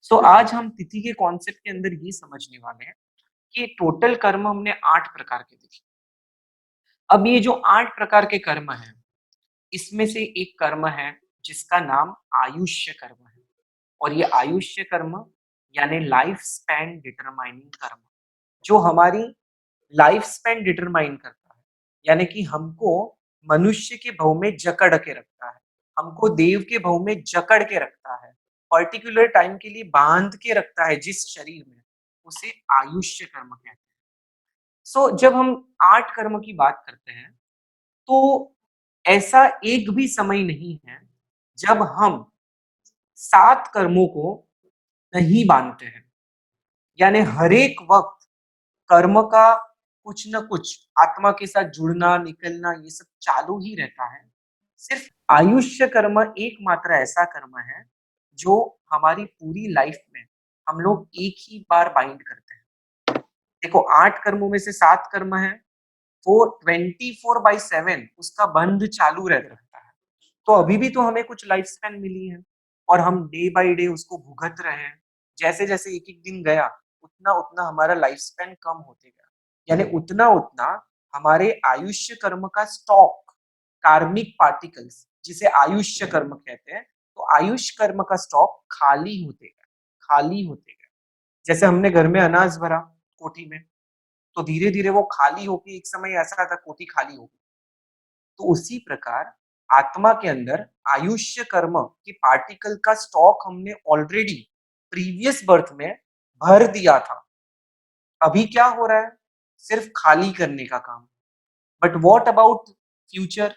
सो आज हम तिथि के कॉन्सेप्ट के अंदर ये समझने वाले हैं कि टोटल कर्म हमने 8 प्रकार के देखे। अब ये जो 8 प्रकार के कर्म हैं, इसमें से एक कर्म है जिसका नाम आयुष्य कर्म है और ये आयुष्य कर्म यानी लाइफ स्पैन डिटरमाइनिंग कर्म, जो हमारी लाइफ स्पैन डिटरमाइन करता है। यानी कि हमको मनुष्य के भव में जकड़ के रखता है, हमको देव के भव में जकड़ के रखता है, पर्टिकुलर टाइम के लिए बांध के रखता है जिस शरीर में, उसे आयुष्य कर्म कहते हैं। जब हम 8 कर्म की बात करते हैं, तो ऐसा एक भी समय नहीं है जब हम 7 कर्मों को नहीं बाँधते हैं। यानी हर एक वक़्त कर्म का कुछ न कुछ आत्मा के साथ जुड़ना, निकलना ये सब चालू ही रहता है। सिर्फ़ आयुष्य कर्म एकमात्र ऐसा कर्म है, जो हमारी पूरी लाइफ़ में हम लोग एक ही बार बाइंड करते हैं। देखो 8 कर्मों में से 7 कर्म हैं, वो 24/7 उसका बंध चालू रहता है। तो अभी भी तो हमें कुछ लाइफ स्पैन मिली है और हम डे बाय डे उसको भुगत रहे हैं। जैसे-जैसे एक-एक दिन गया, उतना-उतना हमारा लाइफ स्पैन कम होते गया। यानी उतना-उतना हमारे आयुष्य कर्म का स्टॉक, कार्मिक पार्टिकल्स जिसे आयुष्य कर्म कहते हैं, तो आयुष कर्म का स्टॉक खाली होते गया, खाली होते गया। जैसे हमने घर में अनाज भरा कोठी में, तो धीरे-धीरे वो खाली होके एक समय ऐसा आता कोठी खाली हो गई। तो उसी प्रकार आत्मा के अंदर आयुष्य कर्म के पार्टिकल का स्टॉक हमने ऑलरेडी प्रीवियस बर्थ में भर दिया था। अभी क्या हो रहा है? सिर्फ खाली करने का काम। But what about future?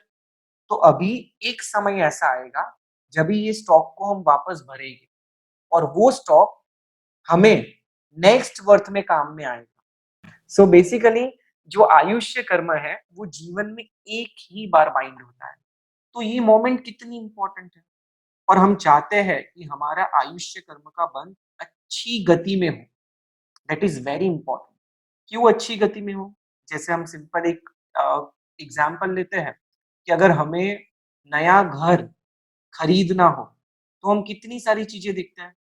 तो अभी एक समय ऐसा आएगा जब ये स्टॉक को हम वापस भरेंगे और वो स्टॉक हमें नेक्स्ट बर्थ में काम में आएगा। सो बेसिकली जो आयुष्य कर्म है वो जीवन में एक ही बार बाइंड होता है। तो ये मोमेंट कितनी इंपॉर्टेंट है और हम चाहते हैं कि हमारा आयुष्य कर्म का बंध अच्छी गति में हो। That is very important. क्यों अच्छी गति में हो? जैसे हम सिंपल एक एग्जाम्पल लेते हैं कि अगर हमें नया घर खरीदना हो तो हम कितनी सारी चीजें देखते हैं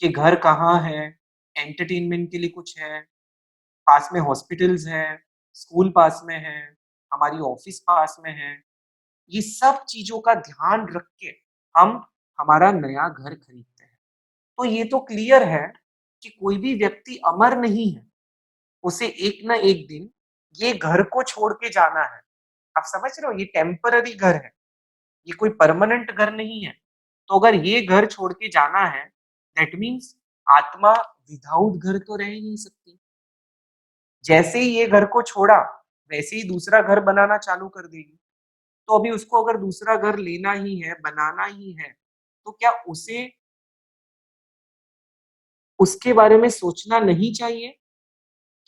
कि घर कहाँ है, एंटरटेनमेंट के लिए कुछ है, पास में हॉस्पिटल्स हैं, स्कूल पास में है, हमारी ऑफिस पास में है। ये सब चीज़ों का ध्यान रख के हम हमारा नया घर खरीदते हैं। तो ये तो क्लियर है कि कोई भी व्यक्ति अमर नहीं है, उसे एक ना एक दिन ये घर को छोड़ के जाना है। आप समझ रहे हो? ये टेम्पररी घर है, ये कोई परमानेंट घर नहीं है। तो अगर ये घर छोड़ के जाना है, दैट मीन्स आत्मा विदाउट घर तो रह ही नहीं सकती। जैसे ही ये घर को छोड़ा, वैसे ही दूसरा घर बनाना चालू कर देगी। तो अभी उसको अगर दूसरा घर लेना ही है, बनाना ही है, तो क्या उसे उसके बारे में सोचना नहीं चाहिए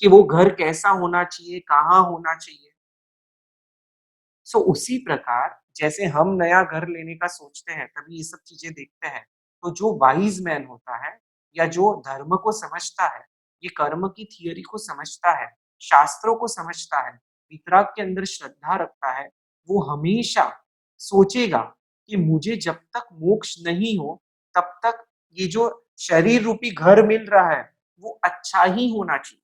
कि वो घर कैसा होना चाहिए, कहाँ होना चाहिए? उसी प्रकार जैसे हम नया घर लेने का सोचते हैं, तभी ये सब चीज़ें देखते हैं। तो जो वाइज़ मैन होता है या जो धर्म को समझता है, ये कर्म की थियरी को समझता है, शास्त्रों को समझता है, वितराग के अंदर श्रद्धा रखता है, वो हमेशा सोचेगा कि मुझे जब तक मोक्ष नहीं हो, तब तक ये जो शरीर रूपी घर मिल रहा है, वो अच्छा ही होना चाहिए।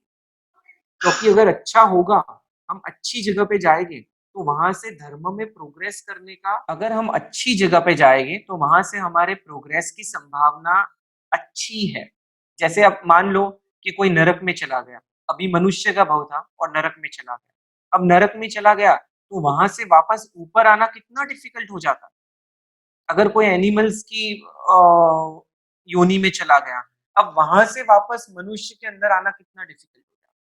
क्योंकि अगर अच्छा होगा, हम अच्छी जगह पे जाएँगे, तो वहाँ से धर्म में प्रोग्रेस करने का, अगर हम अच्छी जगह पे जाएँगे, तो वहाँ से हमारे प्रोग्रेस की संभावना अच्छी है। जैसे अब मान लो कि कोई नरक में चला गया, अभी मनुष्य का भव था और नरक में चला गया। अब नरक में चला गया, तो वहाँ से वापस ऊपर आना कितना डिफ़िकल्ट हो जाता। अगर कोई एनिमल्स की योनि में चला गया, अब वहाँ से वापस मनुष्य के अंदर आना कितना डिफ़िकल्ट हो जाता।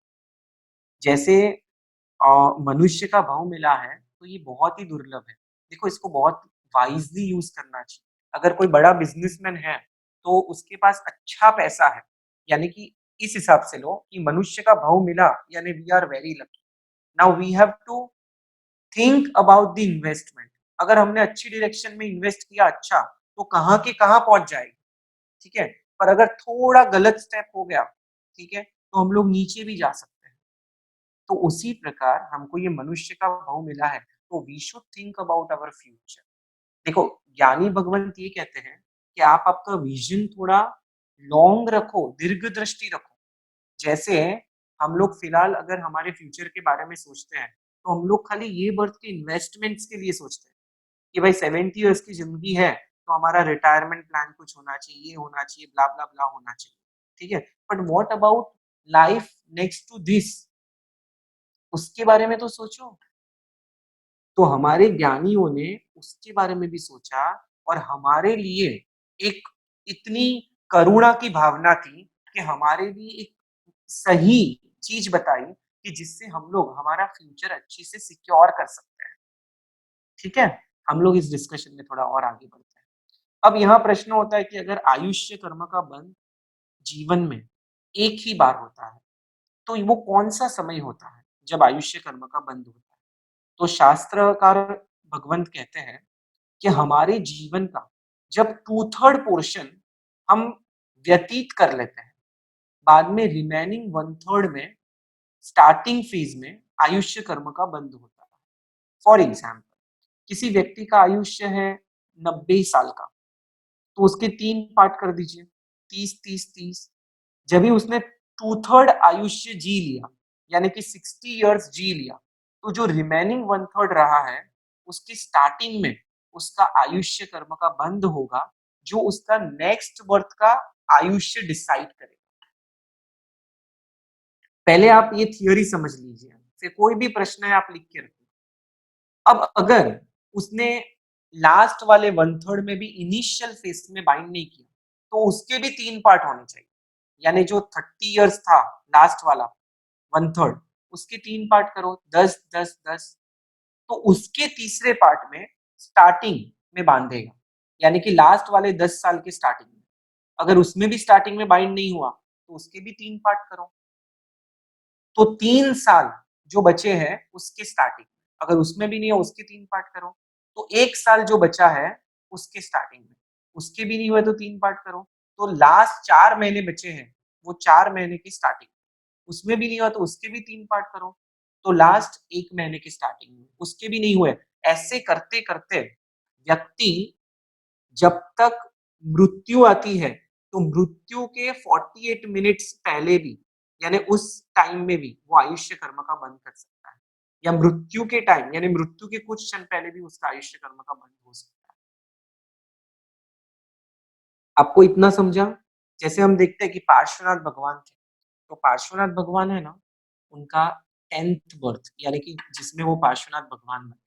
जैसे मनुष्य का भाव मिला है, तो ये बहुत ही दुर्लभ है। देखो इसको बहुत वाइज़ली यूज़ करना चाहिए। अगर कोई बड़ा बिज़नेसमैन है, तो उसके पास अच्छा पैसा है, यानी कि इस हिसाब से लो कि मनुष्य का भाव मिला यानी we are very lucky. Now we have to think about the investment. अगर हमने अच्छी डायरेक्शन में इन्वेस्ट किया अच्छा, तो कहाँ के कहाँ पहुँच जाएगी, ठीक है? पर अगर थोड़ा गलत स्टेप हो गया, ठीक है? तो हम लोग नीचे भी जा सकते हैं। तो उसी प्रकार हमको ये मनुष्य का भाव मिला है, तो we should think about our future. देखो ज्ञानी भगवंत ये कहते हैं कि आप आपका विजन थोड़ा लॉन्ग रखो, दीर्घ दृष्टि रखो। जैसे हम लोग फिलहाल अगर हमारे फ्यूचर के बारे में सोचते हैं, तो हम लोग खाली ये बर्थ के इन्वेस्टमेंट्स के लिए सोचते हैं कि भाई 70 इयर्स की ज़िंदगी है, तो हमारा रिटायरमेंट प्लान कुछ होना चाहिए, ये होना चाहिए, ब्ला, ब्ला, ब्ला होना चाहिए, ठीक है? But what about life next to this? उसके बारे में तो सोचो। तो हमारे ज्ञानियों ने उसके बारे में भी सोचा और हमारे लिए एक इतनी करुणा की भावना थी कि हमारे लिए एक सही चीज बताई कि जिससे हम लोग हमारा फ्यूचर अच्छे से सिक्योर कर सकते हैं। ठीक है, हम लोग इस डिस्कशन में थोड़ा और आगे बढ़ते हैं। अब यहाँ प्रश्न होता है कि अगर आयुष्य कर्म का बंध जीवन में एक ही बार होता है, तो वो कौन सा समय होता है जब आयुष्य कर्म का बंध होता है? तो शास्त्रकार भगवंत कहते हैं कि हमारे जीवन का जब 2/3 पोर्शन हम व्यतीत कर लेते हैं, बाद में रिमेनिंग 1/3 में स्टार्टिंग फेज में आयुष्य कर्म का बंध होता है। फॉर एग्जाम्पल, किसी व्यक्ति का आयुष्य है 90 साल का, तो उसके 3 पार्ट कर दीजिए, 30-30-30। जब भी उसने 2/3 आयुष्य जी लिया, यानी कि 60 इयर्स जी लिया, तो जो रिमेनिंग 1/3 रहा है, उसकी स्टार्टिंग में उसका आयुष्य कर्म का बंध होगा, जो उसका नेक्स्ट बर्थ का आयुष्य डिसाइड करेगा। पहले आप ये थियोरी समझ लीजिए, फिर कोई भी प्रश्न है आप लिख के रखिए। अब अगर उसने लास्ट वाले 1/3 में भी इनिशियल फेज में बाइंड नहीं किया, तो उसके भी 3 पार्ट होने चाहिए। यानी जो 30 इयर्स था लास्ट वाला 1/3, उसके 3 पार्ट करो, 10-10-10। तो उसके तीसरे पार्ट में स्टार्टिंग में बांधेगा, यानी कि लास्ट वाले 10 साल के स्टार्टिंग में। अगर उसमें भी स्टार्टिंग में बाइंड नहीं हुआ, तो उसके भी 3 पार्ट करो। तो 3 साल जो बचे हैं उसके स्टार्टिंग में, अगर उसमें भी नहीं है उसके 3 पार्ट करो। तो 1 साल जो बचा है उसके स्टार्टिंग में, उसके भी नहीं हुए तो 3 पार्ट करो। तो लास्ट 4 महीने बचे हैं, वो 4 महीने की स्टार्टिंग, उसमें भी नहीं हुआ तो उसके भी 3 पार्ट करो। तो लास्ट 1 महीने की स्टार्टिंग में, उसके भी नहीं हुए। ऐसे करते-करते व्यक्ति जब तक मृत्यु आती है, तो मृत्यु के 48 मिनट्स पहले भी, यानी उस टाइम में भी वो आयुष्य कर्म का बंध कर सकता है, या मृत्यु के टाइम यानी मृत्यु के कुछ क्षण पहले भी उसका आयुष्य कर्म का बंध हो सकता है। आपको इतना समझा? जैसे हम देखते हैं कि पार्श्वनाथ भगवान थे, तो पार्श्वनाथ भगवान है ना, उनका 10th बर्थ, यानी कि जिसमें वो पार्श्वनाथ भगवान बने।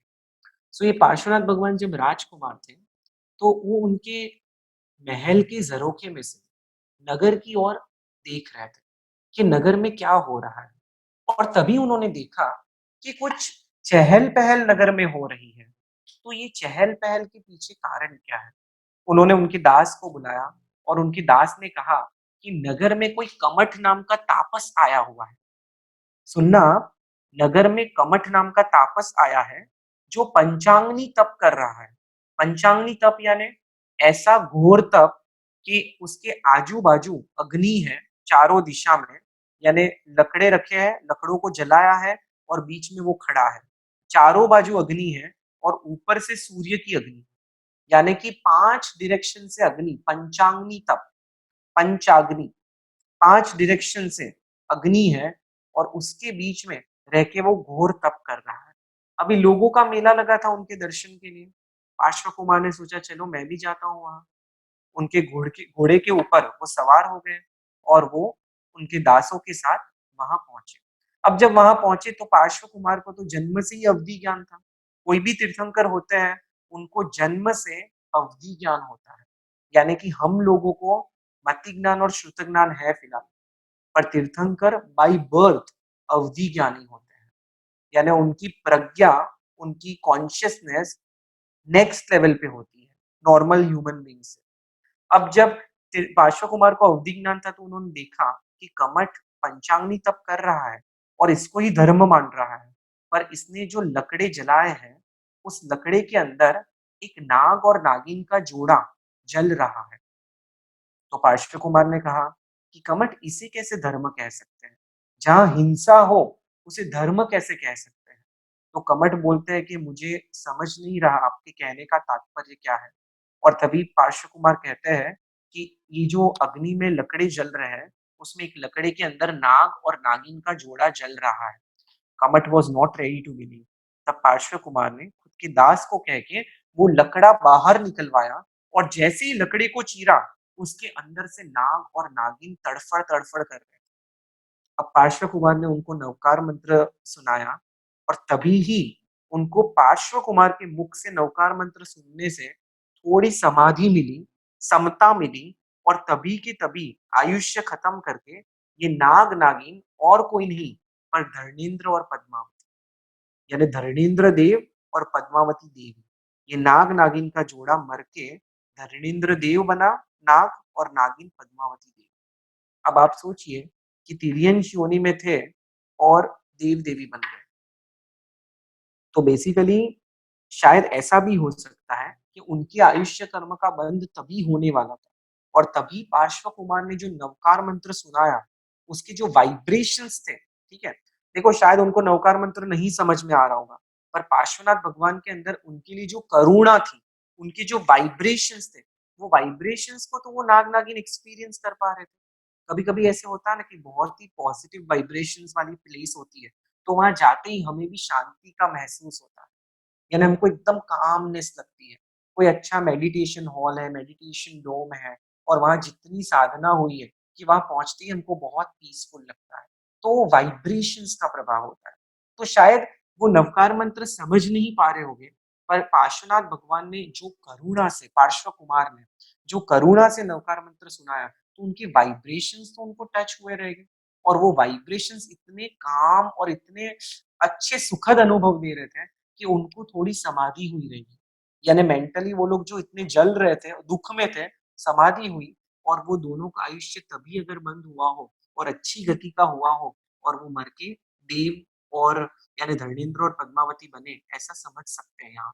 सो ये पार्श्वनाथ भगवान जब राजकुमार थे, तो वो उनके महल के झरोखे में से नगर की ओर देख रहे थे कि नगर में क्या हो रहा है। और तभी उन्होंने देखा कि कुछ चहल-पहल नगर में हो रही है। तो ये चहल-पहल के पीछे कारण क्या है? उन्होंने उनके दास को बुलाया और उनके दास ने कहा कि नगर में कोई कमठ नाम का तापस आया हुआ है। सुनना, नगर में कमठ नाम का तापस आया है, जो पंचांगनी तप कर रहा है। पंचांगनी तप यानी ऐसा घोर तप कि उसके आजू-बाजू अग्नि है चारों दिशा में, यानी लकड़े रखे हैं, लकड़ों को जलाया है और बीच में वो खड़ा है। चारों बाजू अग्नि है और ऊपर से सूर्य की अग्नि, यानी कि 5 डायरेक्शन से अग्नि, पंचांगनी तप, पंचाग्नि, 5 डायरेक्शन से अग्नि है और उसके बीच में रह के वो घोर तप कर रहा है। अभी लोगों का मेला लगा था उनके दर्शन के लिए। पार्श्व कुमार ने सोचा चलो मैं भी जाता हूँ वहाँ। उनके घोड़े के ऊपर वो सवार हो गए और वो उनके दासों के साथ वहाँ पहुँचे। अब जब वहाँ पहुँचे तो पार्श्व कुमार को तो जन्म से ही अवधि ज्ञान था। कोई भी तीर्थंकर होते हैं, उनको जन्म से अवधि ज्ञान होता है। यानी कि हम लोगों को मति ज्ञान और श्रुत ज्ञान है फिलहाल, पर तीर्थंकर बाय बर्थ अवधि ज्ञानी होते हैं। यानी उनकी प्रज्ञा, उनकी कॉन्शियसनेस नेक्स्ट लेवल पे होती है, नॉर्मल ह्यूमन बीइंग से। अब जब पार्श्व कुमार को अवधि ज्ञान था तो उन्होंने देखा कि कमठ पंचांगनी तप कर रहा है और इसको ही धर्म मान रहा है, पर इसने जो लकड़े जलाए हैं, उस लकड़े के अंदर एक नाग और नागिन का जोड़ा जल रहा है। तो पार्श्व कुमार ने कहा कि कमठ इसे कैसे धर्म कह सकते हैं? जहाँ हिंसा हो उसे धर्म कैसे कह सकते हैं? तो कमठ बोलते हैं कि मुझे समझ नहीं रहा आपके कहने का तात्पर्य क्या है? और तभी पार्श्व कुमार कहते हैं कि ये जो अग्नि में लकड़े जल रहे हैं, उसमें एक लकड़े के अंदर नाग और नागिन का जोड़ा जल रहा है। Kamath was not ready to believe. तब पार्श्व कुमार ने खुद के दास को कह के वो लकड़ा बाहर निकलवाया और जैसे ही लकड़े को चीरा, उसके अंदर से नाग और नागिन तड़फड़ तड़फड़ कर रहे। अब पार्श्व कुमार ने उनको नवकार मंत्र सुनाया और तभी ही उनको पार्श्व कुमार के मुख से नवकार मंत्र सुनने से थोड़ी समाधि मिली, समता मिली और तभी के तभी आयुष्य खत्म करके ये नाग नागिन और कोई नहीं पर धर्मेंद्र और पद्मावती, यानी धरणेन्द्र देव और पद्मावती देवी, ये नाग नागिन का जोड़ा मर के धरणेन्द्र देव बना नाग और नागिन पद्मावती देवी। अब आप सोचिए कि तिर्यंश योनि में थे और देव देवी बन गए। तो बेसिकली शायद ऐसा भी हो सकता है कि उनकी आयुष्य कर्म का बंध तभी होने वाला था और तभी पार्श्व कुमार ने जो नवकार मंत्र सुनाया, उसके जो वाइब्रेशंस थे, ठीक है? देखो शायद उनको नवकार मंत्र नहीं समझ में आ रहा होगा, पर पार्श्वनाथ भगवान के अंदर उनके लिए जो करुणा थी, उनके जो वाइब्रेशंस थे, वो वाइब्रेशंस को तो वो नाग-नागिन एक्सपीरियंस कर पा रहे थे। कभी-कभी ऐसे होता है ना कि बहुत ही पॉजिटिव वाइब्रेशंस वाली प्लेस होती है, तो वहाँ जाते ही हमें भी शांति का महसूस होता है। यानी हमको एकदम कामनेस लगती है। कोई अच्छा मेडिटेशन हॉल है, मेडिटेशन डोम है और वहाँ जितनी साधना हुई है कि वहाँ पहुँचते ही हमको बहुत पीसफुल लगता है। तो वाइब्रेशंस का प्रभाव होता है। तो शायद वो नवकार मंत्र समझ नहीं पा रहे होंगे, पर पार्श्वनाथ भगवान ने जो करुणा से पार्श्व कुमार ने जो करुणा से नवकार मंत्र सुनाया, तो उनके वाइब्रेशंस तो उनको टच हुए रहेंगे और वो वाइब्रेशंस इतने काम और इतने अच्छे सुखद अनुभव दे रहे थे कि उनको थोड़ी समाधि हुई रहेगी। यानी मेंटली वो लोग जो इतने जल रहे थे, दुःख में थे, समाधि हुई और वो दोनों का आयुष्य तभी अगर बंद हुआ हो और अच्छी गति का हुआ हो और वो मर के देव और यानी धर्मेंद्र और पद्मावती बने, ऐसा समझ सकते हैं यहाँ।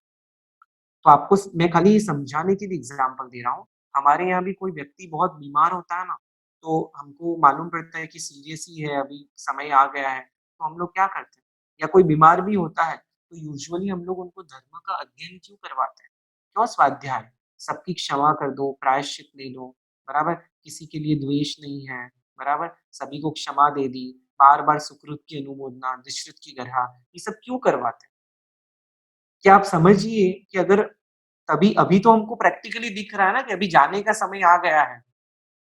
तो आपको मैं खाली ये समझाने के लिए एग्ज़ाम्पल दे रहा हूँ। हमारे यहाँ भी कोई व्यक्ति बहुत बीमार होता है ना, तो हमको मालूम पड़ता है कि सीरियस ही है, अभी समय आ गया है, तो हम लोग क्या करते हैं? या कोई बीमार भी होता है, तो यूजुअली हम लोग उनको धर्म का अध्ययन क्यों करवाते हैं? क्यों स्वाध्याय? सबकी क्षमा कर दो, प्रायश्चित ले लो, बराबर? किसी के लिए द्वेष नहीं है, बराबर? सभी को क्षमा दे दी, बार-बार सुकृत की अनुमोदना, दुष्कृत की गरहा, ये सब क्यों करवाते हैं? क्या आप समझिए कि अगर तभी अभी तो हमको प्रैक्टिकली दिख रहा है ना कि अभी जाने का समय आ गया है।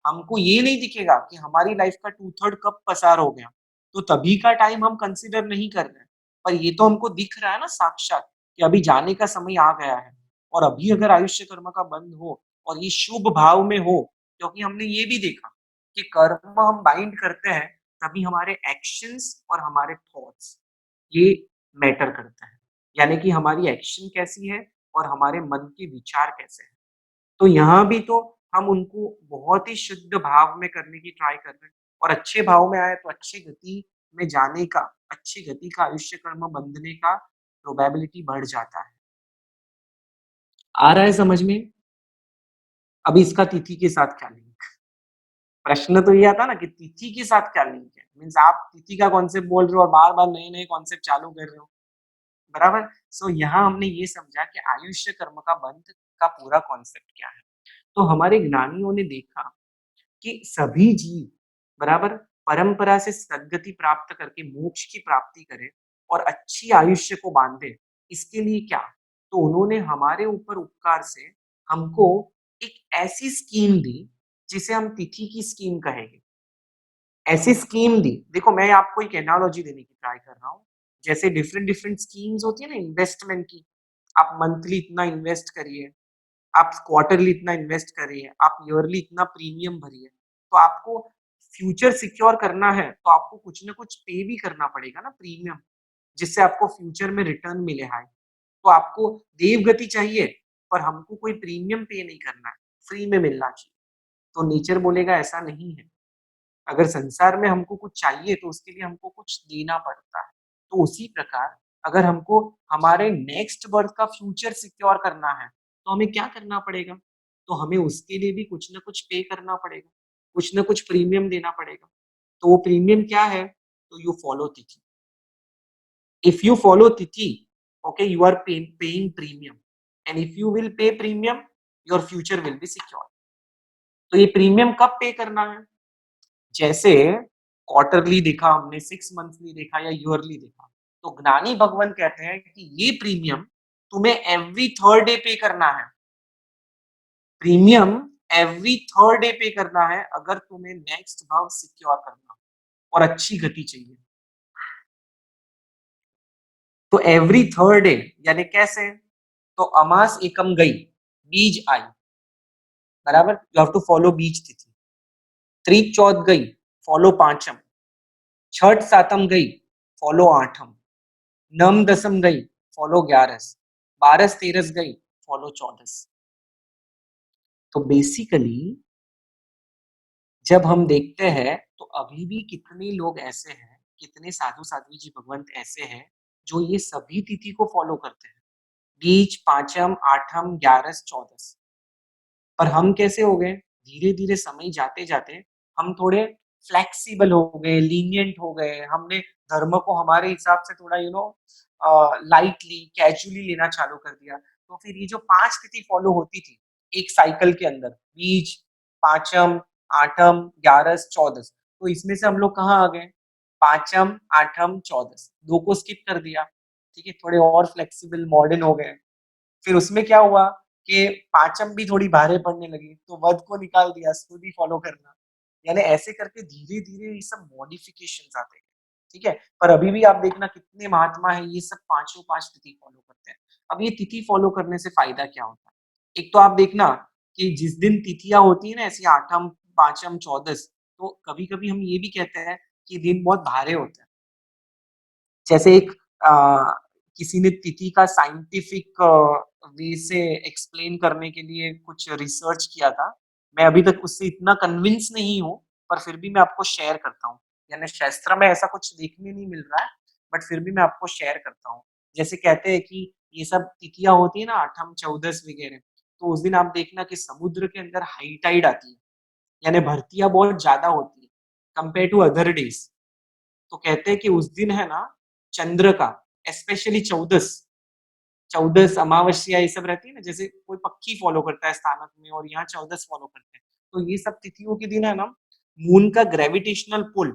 हमको ये नहीं दिखेगा कि हमारी लाइफ का 2/3 कब पसार हो गया। तो तभी का टाइम हम कंसीडर नहीं कर रहे हैं। पर ये तो हमको दिख रहा है ना साक्षात कि अभी जाने का समय आ गया है। और अभी अगर आयुष्य कर्म का बंध हो और ये शुभ भाव में हो, क्योंकि हमने ये भी देखा कि कर्म हम बाइंड करते हैं, तभी हमारे एक्शंस और हमारे थॉट्स ये मैटर करता है। यानी कि हमारी एक्शन कैसी है और हमारे मन के विचार कैसे हैं। तो यहाँ भी तो हम उनको बहुत ही शुद्ध भाव में करने की ट्राई कर रहे हैं और अच्छे भाव में आए तो अच्छी गति में जाने का, अच्छी गति का आयुष्य कर्म बंधने का प्रोबेबिलिटी बढ़ जाता है। आ रहा है समझ में? अब इसका तिथि के साथ क्या लिंक? प्रश्न तो ये आता ना कि तिथि के साथ क्या लिंक है? मीन्स आप तिथि का कॉन्सेप्ट बोल रहे हो और बार-बार नए-नए कॉन्सेप्ट चालू कर रहे हो, बराबर? सो यहाँ हमने ये समझा कि आयुष्य कर्म का बंध का पूरा कॉन्सेप्ट क्या है। तो हमारे ज्ञानियों ने देखा कि सभी जीव बराबर परंपरा से सद्गति प्राप्त करके मोक्ष की प्राप्ति करें और अच्छी आयुष्य को बांधे, इसके लिए क्या? तो उन्होंने हमारे ऊपर उपकार से हमको एक ऐसी स्कीम दी जिसे हम तिथि की स्कीम कहेंगे। ऐसी स्कीम दी, देखो मैं आपको एक एनालॉजी देने की ट्राई कर रहा हूँ। जैसे डिफरेंट डिफरेंट स्कीम्स होती है ना इन्वेस्टमेंट की, आप मंथली इतना इन्वेस्ट करिए, आप क्वार्टरली इतना इन्वेस्ट करिए, आप ईयरली इतना प्रीमियम भरिए। तो आपको फ्यूचर सिक्योर करना है, तो आपको कुछ ना कुछ पे भी करना पड़ेगा ना प्रीमियम, जिससे आपको फ्यूचर में रिटर्न मिले हाई। तो आपको देवगति चाहिए, पर हमको कोई प्रीमियम पे नहीं करना है, फ्री में मिलना चाहिए। तो नेचर बोलेगा ऐसा नहीं है। अगर संसार में हमको कुछ चाहिए तो उसके लिए हमको कुछ देना पड़ता है। तो उसी प्रकार अगर हमको हमारे नेक्स्ट बर्थ का फ्यूचर सिक्योर करना है, तो हमें क्या करना पड़ेगा? तो हमें उसके लिए भी कुछ न कुछ पे करना पड़ेगा, कुछ न कुछ प्रीमियम देना पड़ेगा। तो वो प्रीमियम क्या है? तो यू फॉलो तिथि। इफ यू फॉलो तिथि, okay, you are paying premium and if you will pay premium, your future will be secure. तो ये प्रीमियम कब पे करना है? जैसे क्वार्टरली देखा हमने, 6 मंथली देखा या ईयरली देखा, तो ज्ञानी भगवान कहते हैं कि ये प्रीमियम तुम्हें एवरी थर्ड डे पे करना है। प्रीमियम एवरी थर्ड डे पे करना है अगर तुम्हें नेक्स्ट भाव सिक्योर करना और अच्छी गति चाहिए। तो एवरी थर्ड डे यानी कैसे? तो अमास एकम गई, बीज आई, बराबर, यू हैव टू फॉलो बीज तिथि। त्रीच चौथ गई, फॉलो पांचम। छठ सातम गई, फॉलो आठम। नम दसम गई, फॉलो ग्यारस। बारस तेरस गई, फॉलो चौदस। तो बेसिकली जब हम देखते हैं तो अभी भी कितने लोग ऐसे हैं, कितने साधु साध्वी जी भगवंत ऐसे हैं जो ये सभी तिथि को फॉलो करते हैं, बीज, पांचम, आठम, ग्यारस, चौदस। पर हम कैसे हो गए, धीरे धीरे समय जाते जाते हम थोड़े फ्लेक्सिबल हो गए, लीनियंट हो गए, हमने धर्म को हमारे हिसाब से थोड़ा लाइटली कैजुअली लेना चालू कर दिया। तो फिर ये जो 5 तिथि फॉलो होती थी एक साइकिल के अंदर, बीज, पांचम, आठम, ग्यारस, चौदस, तो इसमें से हम लोग कहाँ आ गए, पांचम, आठम, चौदस, दो को स्किप कर दिया। ठीक है, थोड़े और फ्लेक्सिबल मॉडर्न हो गए। फिर उसमें क्या हुआ कि पाचम भी थोड़ी भारे पड़ने लगी, तो वध को निकाल दिया, स्तुति फॉलो करना। यानी ऐसे करके धीरे धीरे ये सब मॉडिफिकेशन आते हैं। ठीक है, पर अभी भी आप देखना कितने महात्मा है ये सब पांचों पांच तिथि फॉलो करते हैं। अब ये तिथि फॉलो करने से फायदा क्या होता है? एक तो आप देखना कि जिस दिन तिथियां होती है ना ऐसी आठम, पांचम, चौदस, तो कभी कभी हम ये भी कहते हैं कि दिन बहुत भारे होते हैं। जैसे एक किसी ने तिथि का साइंटिफिक वे से एक्सप्लेन करने के लिए कुछ रिसर्च किया था। मैं अभी तक उससे इतना कन्विंस नहीं हूँ, पर फिर भी मैं आपको शेयर करता हूँ। यानी शास्त्र में ऐसा कुछ देखने नहीं मिल रहा है, बट फिर भी मैं आपको शेयर करता हूँ। जैसे कहते हैं कि ये सब तिथियां होती है ना, आठम, चौदस वगैरह, तो उस दिन आप देखना कि समुद्र के अंदर हाई टाइड आती है, यानी भरतियां बहुत ज्यादा होती है कंपेयर टू अदर डेज। तो कहते हैं कि उस दिन है ना, चंद्र का, स्पेशली चौदस, चौदस अमावस्या ये सब रहती है ना, जैसे कोई पक्की फॉलो करता है स्थानक में और यहाँ चौदस फॉलो करते हैं, तो ये सब तिथियों के दिन है ना, मून का ग्रेविटेशनल पुल,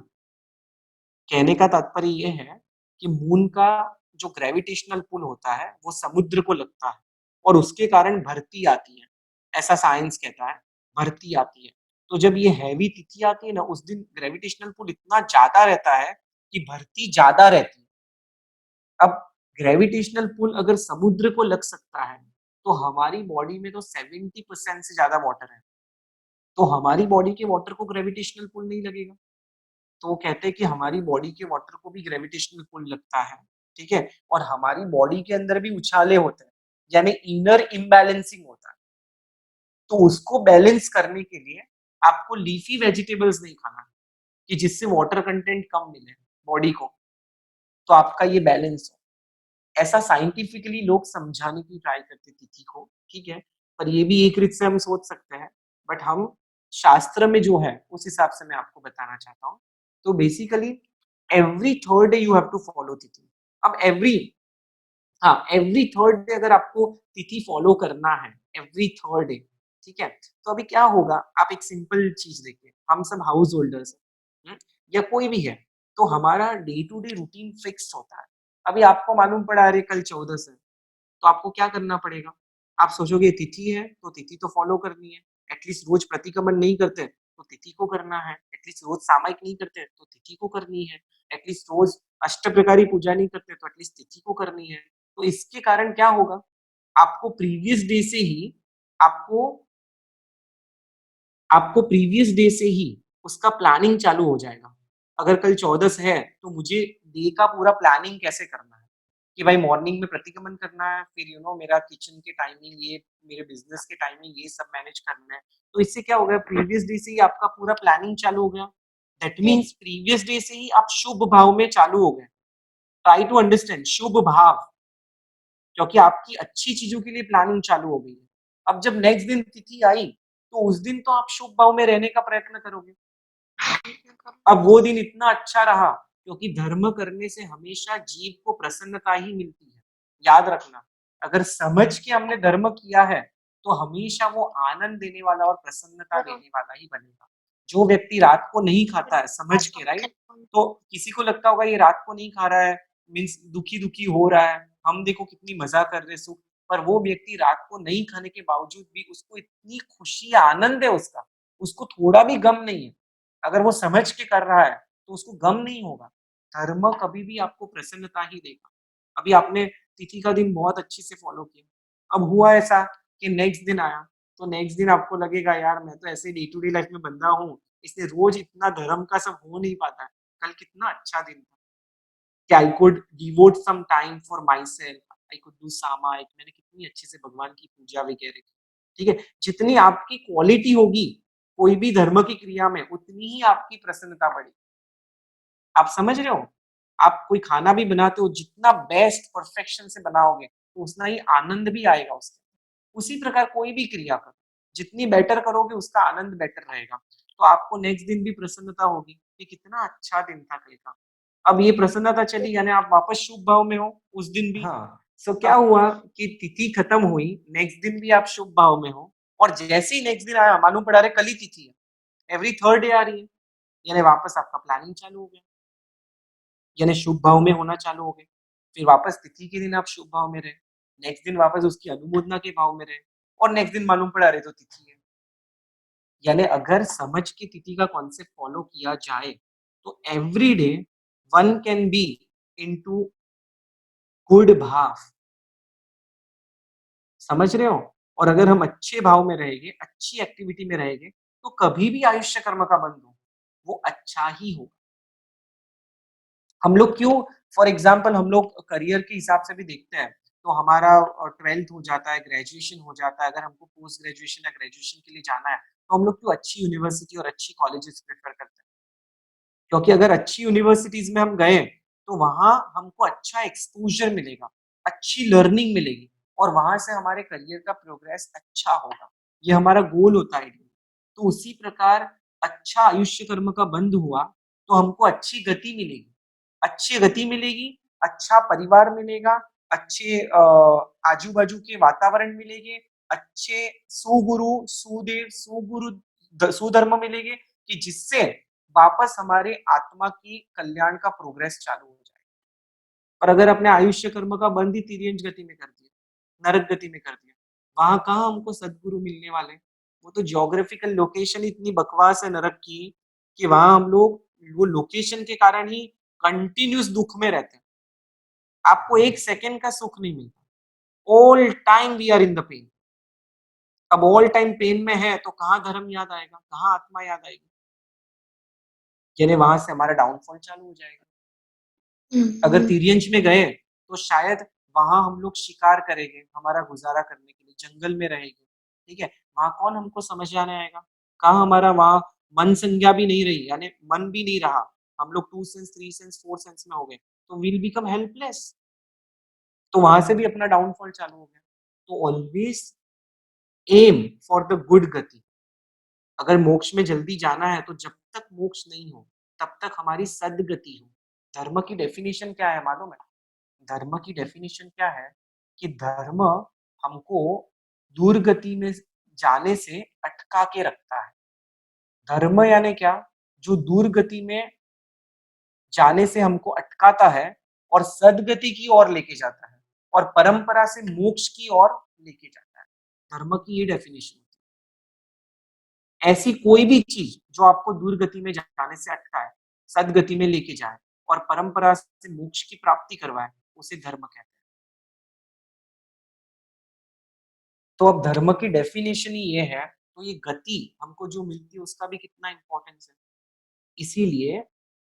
कहने का तात्पर्य ये है कि मून का जो ग्रेविटेशनल पुल होता है वो समुद्र को लगता है और उसके कारण भरती आती है, ऐसा साइंस कहता है, भरती आती है। तो जब ये हैवी तिथि आती है ना, उस दिन ग्रेविटेशनल पुल इतना ज्यादा रहता है कि भरती ज्यादा रहती है। अब ग्रेविटेशनल पुल अगर समुद्र को लग सकता है, तो हमारी बॉडी में तो 70% से ज्यादा वाटर है, तो हमारी बॉडी के वाटर को ग्रेविटेशनल पुल नहीं लगेगा। तो वो कहते हैं कि हमारी बॉडी के वाटर को भी ग्रेविटेशनल पुल लगता है। ठीक है, और हमारी बॉडी के अंदर भी उछाले होते हैं, यानी इनर इम्बैलेंसिंग होता है। तो उसको बैलेंस करने के लिए आपको लीफी वेजिटेबल्स नहीं खाना, कि जिससे वाटर कंटेंट कम मिले बॉडी को, तो आपका ये बैलेंस हो। ऐसा साइंटिफिकली लोग समझाने की ट्राई करते तिथि को। ठीक है, पर ये भी एक रीत से हम सोच सकते हैं, बट हम शास्त्र में जो है उस हिसाब से मैं आपको बताना चाहता हूँ। तो basically every third day you have to follow तिथि। अब एवरी थर्ड डे अगर आपको तिथि फॉलो करना है, एवरी थर्ड डे, ठीक है, तो अभी क्या होगा, आप एक सिंपल चीज देखिए, हम सब हाउस होल्डर्स हैं, या कोई भी है, तो हमारा day to day routine fix होता है। अभी आपको मालूम पड़ा अरे कल 14 है, तो आपको क्या करना पड़ेगा, आप सोचोगे तिथि है तो तिथि तो फॉलो करनी है, एटलीस्ट रोज प्रतिक्रमण नहीं करते तो तिथि को करना है, एटलीस्ट रोज सामायिक नहीं करते तो तिथि को करनी है, एटलीस्ट रोज अष्ट प्रकारी पूजा नहीं करते तो एटलीस्ट तिथि को करनी है। तो इसके कारण क्या होगा, आपको प्रीवियस डे से ही आपको आपको प्रीवियस डे से ही उसका प्लानिंग चालू हो जाएगा। अगर कल 14 है तो मुझे डे का पूरा प्लानिंग कैसे करना है, कि भाई मॉर्निंग में प्रतिक्रमण करना है, फिर मेरा किचन के टाइमिंग ये, मेरे बिजनेस के टाइमिंग ये सब मैनेज करना है। तो इससे क्या हो गया, प्रीवियस डे से ही आपका पूरा प्लानिंग चालू हो गया। दैट मीन्स प्रीवियस डे से ही आप शुभ भाव में चालू हो गए। ट्राई टू अंडरस्टैंड, शुभ भाव, क्योंकि आपकी अच्छी चीजों के लिए प्लानिंग चालू हो गई है। अब जब नेक्स्ट दिन तिथि आई, तो उस दिन तो आप शुभ भाव में रहने का प्रयत्न करोगे। अब वो दिन इतना अच्छा रहा, क्योंकि धर्म करने से हमेशा जीव को प्रसन्नता ही मिलती है। याद रखना, अगर समझ के हमने धर्म किया है तो हमेशा वो आनंद देने वाला और प्रसन्नता देने वाला ही बनेगा। जो व्यक्ति रात को नहीं खाता है समझ के, राइट? तो किसी को लगता होगा ये रात को नहीं खा रहा है मीन्स दुखी-दुखी हो रहा है, हम देखो कितनी मज़ा कर रहे हैं सुख, पर वो व्यक्ति रात को नहीं खाने के बावजूद भी उसको इतनी खुशी, आनंद है उसका, उसको थोड़ा भी गम नहीं है। अगर वो समझ के कर रहा है, तो उसको गम नहीं होगा। धर्म कभी भी आपको प्रसन्नता ही देगा। अभी आपने तिथि का दिन बहुत अच्छे से फ़ॉलो किया। अब हुआ ऐसा कि नेक्स्ट दिन आया, तो नेक्स्ट दिन आपको लगेगा यार मैं तो ऐसे डे टू डे लाइफ़ में बंधा हूँ, इसलिए रोज़ इतना धर्म का सब हो नहीं पाता है। कल कितना अच्छा दिन था कि I could devote some time for my self, I could do सामायिक, मैंने कितनी अच्छे से भगवान की पूजा वगैरह की। ठीक है? जितनी आपकी क्वालिटी होगी, कोई भी धर्म की क्रिया में, उतनी ही आपकी प्रसन्नता बढ़ेगी। आप समझ रहे हो? आप कोई खाना भी बनाते हो, जितना बेस्ट परफेक्शन से बनाओगे, तो उतना ही आनंद भी आएगा उससे। उसी प्रकार कोई भी क्रिया करो, जितनी बेटर करोगे उसका आनंद बेटर रहेगा। तो आपको नेक्स्ट दिन भी प्रसन्नता होगी कि कितना अच्छा दिन था कल का। अब ये प्रसन्नता चली यानी आप वापस शुभ भाव में हो उस दिन भी। हाँ, सो क्या हुआ कि तिथि खत्म हुई, नेक्स्ट दिन भी आप शुभ भाव में हो और जैसे ही नेक्स्ट दिन आया मालूम पड़ा अरे कल ही तिथि है। एवरी थर्ड डे आ रही है, यानी वापस आपका प्लानिंग चालू हो गया। यानी शुभ भाव में होना चालू हो गए। फिर वापस तिथि के दिन आप शुभ भाव में रहे। नेक्स्ट दिन वापस उसकी अनुमोदना के भाव में रहे और नेक्स्ट दिन मालूम पड़ा अरे तो तिथि है। यानी अगर समझ के तिथि का कॉन्सेप्ट फॉलो किया जाए तो every day one can be into good भाव। समझ रहे हो? और अगर हम अच्छे भाव में रहेंगे, अच्छी एक्टिविटी में रहेंगे, तो कभी भी आयुष्य कर्म का बंध हो, वो अच्छा ही होगा। हम लोग क्यों फॉर एग्जाम्पल हम लोग करियर के हिसाब से भी देखते हैं, तो हमारा 12th हो जाता है, ग्रेजुएशन हो जाता है, अगर हमको पोस्ट ग्रेजुएशन या ग्रेजुएशन के लिए जाना है, तो हम लोग क्यों अच्छी यूनिवर्सिटी और अच्छी कॉलेजेस प्रेफ़र करते हैं। क्योंकि अगर अच्छी यूनिवर्सिटीज़ में हम गए, तो वहाँ हमको अच्छा एक्सपोज़र मिलेगा, अच्छी लर्निंग मिलेगी और वहाँ से हमारे करियर का प्रोग्रेस अच्छा होगा। ये हमारा गोल होता है। तो उसी प्रकार अच्छा आयुष्य कर्म का बंध हुआ, तो हमको अच्छी गति मिलेगी। अच्छी गति मिलेगी, अच्छा परिवार मिलेगा, अच्छे आजू-बाजू के वातावरण मिलेंगे, अच्छे सुगुरु, सुदेव, सुगुरु सुधर्म मिलेंगे कि जिससे वापस हमारे आत्मा की कल्याण का प्रोग्रेस चालू हो जाए। और अगर अपने आयुष्य कर्म का बंद ही तिर्यंच गति में कर दिया, नरक गति में कर दिया, वहाँ कहाँ हमको सद्गुरु मिलने वाले। वो तो ज्योग्राफिकल लोकेशन इतनी बकवास है नरक की, कि वहाँ हम लोग वो लोकेशन के कारण ही कंटिन्यूअस दुःख में रहते हैं। आपको 1 सेकंड का सुख नहीं मिलता। All time we are in the pain. अब ऑल टाइम पेन में है तो कहाँ धर्म याद आएगा, कहाँ आत्मा याद आएगी? यानी वहाँ से हमारा डाउनफॉल चालू हो जाएगा। अगर तिर्यंच में गए तो शायद वहाँ हम लोग शिकार करेंगे हमारा गुज़ारा करने के लिए, जंगल में रहेंगे, ठीक है? वहाँ कौन हमको समझाने आएगा? कहाँ हमारा वहाँ मन संज्ञा भी नहीं रही, यानी मन भी नहीं रहा। हम लोग 2 सेंस, 3 सेंस, 4 सेंस में हो गए, तो वी विल बिकम हेल्पलेस। तो वहाँ से भी अपना डाउनफॉल चालू हो गया। तो always aim for the good गति। अगर मोक्ष में जल्दी जाना है तो जब तक मोक्ष नहीं हो, तब तक हमारी सद्गति हो। धर्म की डेफिनिशन क्या है मालूम है? धर्म की डेफिनिशन क्या है कि धर्म हमको दुर्गति में जाने से अटका के रखता है। धर्म यानी क्या? जो दुर्गति में जाने से हमको अटकाता है और सद्गति की ओर लेके जाता है और परंपरा से मोक्ष की ओर लेके जाता है। धर्म की ये डेफिनिशन होती है। ऐसी कोई भी चीज जो आपको दुर्गति में जाने से अटकाए, सद्गति में लेके जाए और परंपरा से मोक्ष की प्राप्ति करवाए, उसे धर्म कहते हैं। तो अब धर्म की डेफिनेशन ही ये है, तो ये गति हमको जो मिलती है उसका भी कितना इम्पोर्टेंस है। इसीलिए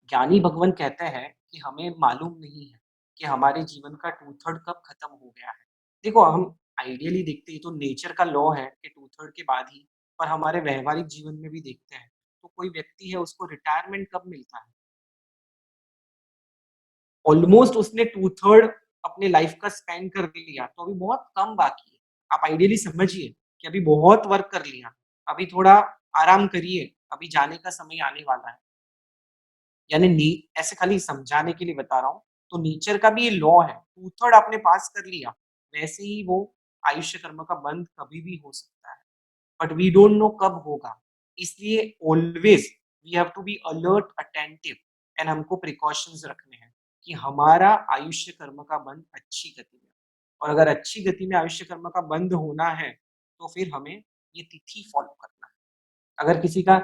ज्ञानी भगवान कहते हैं कि हमें मालूम नहीं है कि हमारे जीवन का 2/3 कब खत्म हो गया है। देखो हम आइडियली देखते हैं तो नेचर का लॉ है कि 2/3 के बाद ही, पर हमारे व्यावहारिक जीवन में भी देखते हैं, तो कोई व्यक्ति है उसको रिटायरमेंट कब मिलता है? ऑलमोस्ट उसने 2/3 अपने लाइफ का स्पेंड कर लिया, तो अभी बहुत कम बाकी है। आप आइडियली समझिए कि अभी बहुत वर्क कर लिया, अभी थोड़ा आराम करिए, अभी जाने का समय आने वाला है। यानी नी ऐसे खाली समझाने के लिए बता रहा हूँ, तो नेचर का भी ये लॉ है, 2/3 आपने पास कर लिया, वैसे ही वो आयुष्य कर्म का बंध कभी भी हो सकता है, बट वी डोंट नो कब होगा। इसलिए always we have to be alert, attentive, and हमको प्रिकॉशंस रखने हैं कि हमारा आयुष्य कर्म का बंध अच्छी गति में, और अगर अच्छी गति में आयुष्य कर्म का बंध होना है तो फिर हमें ये तिथि फॉलो करना है। अगर किसी का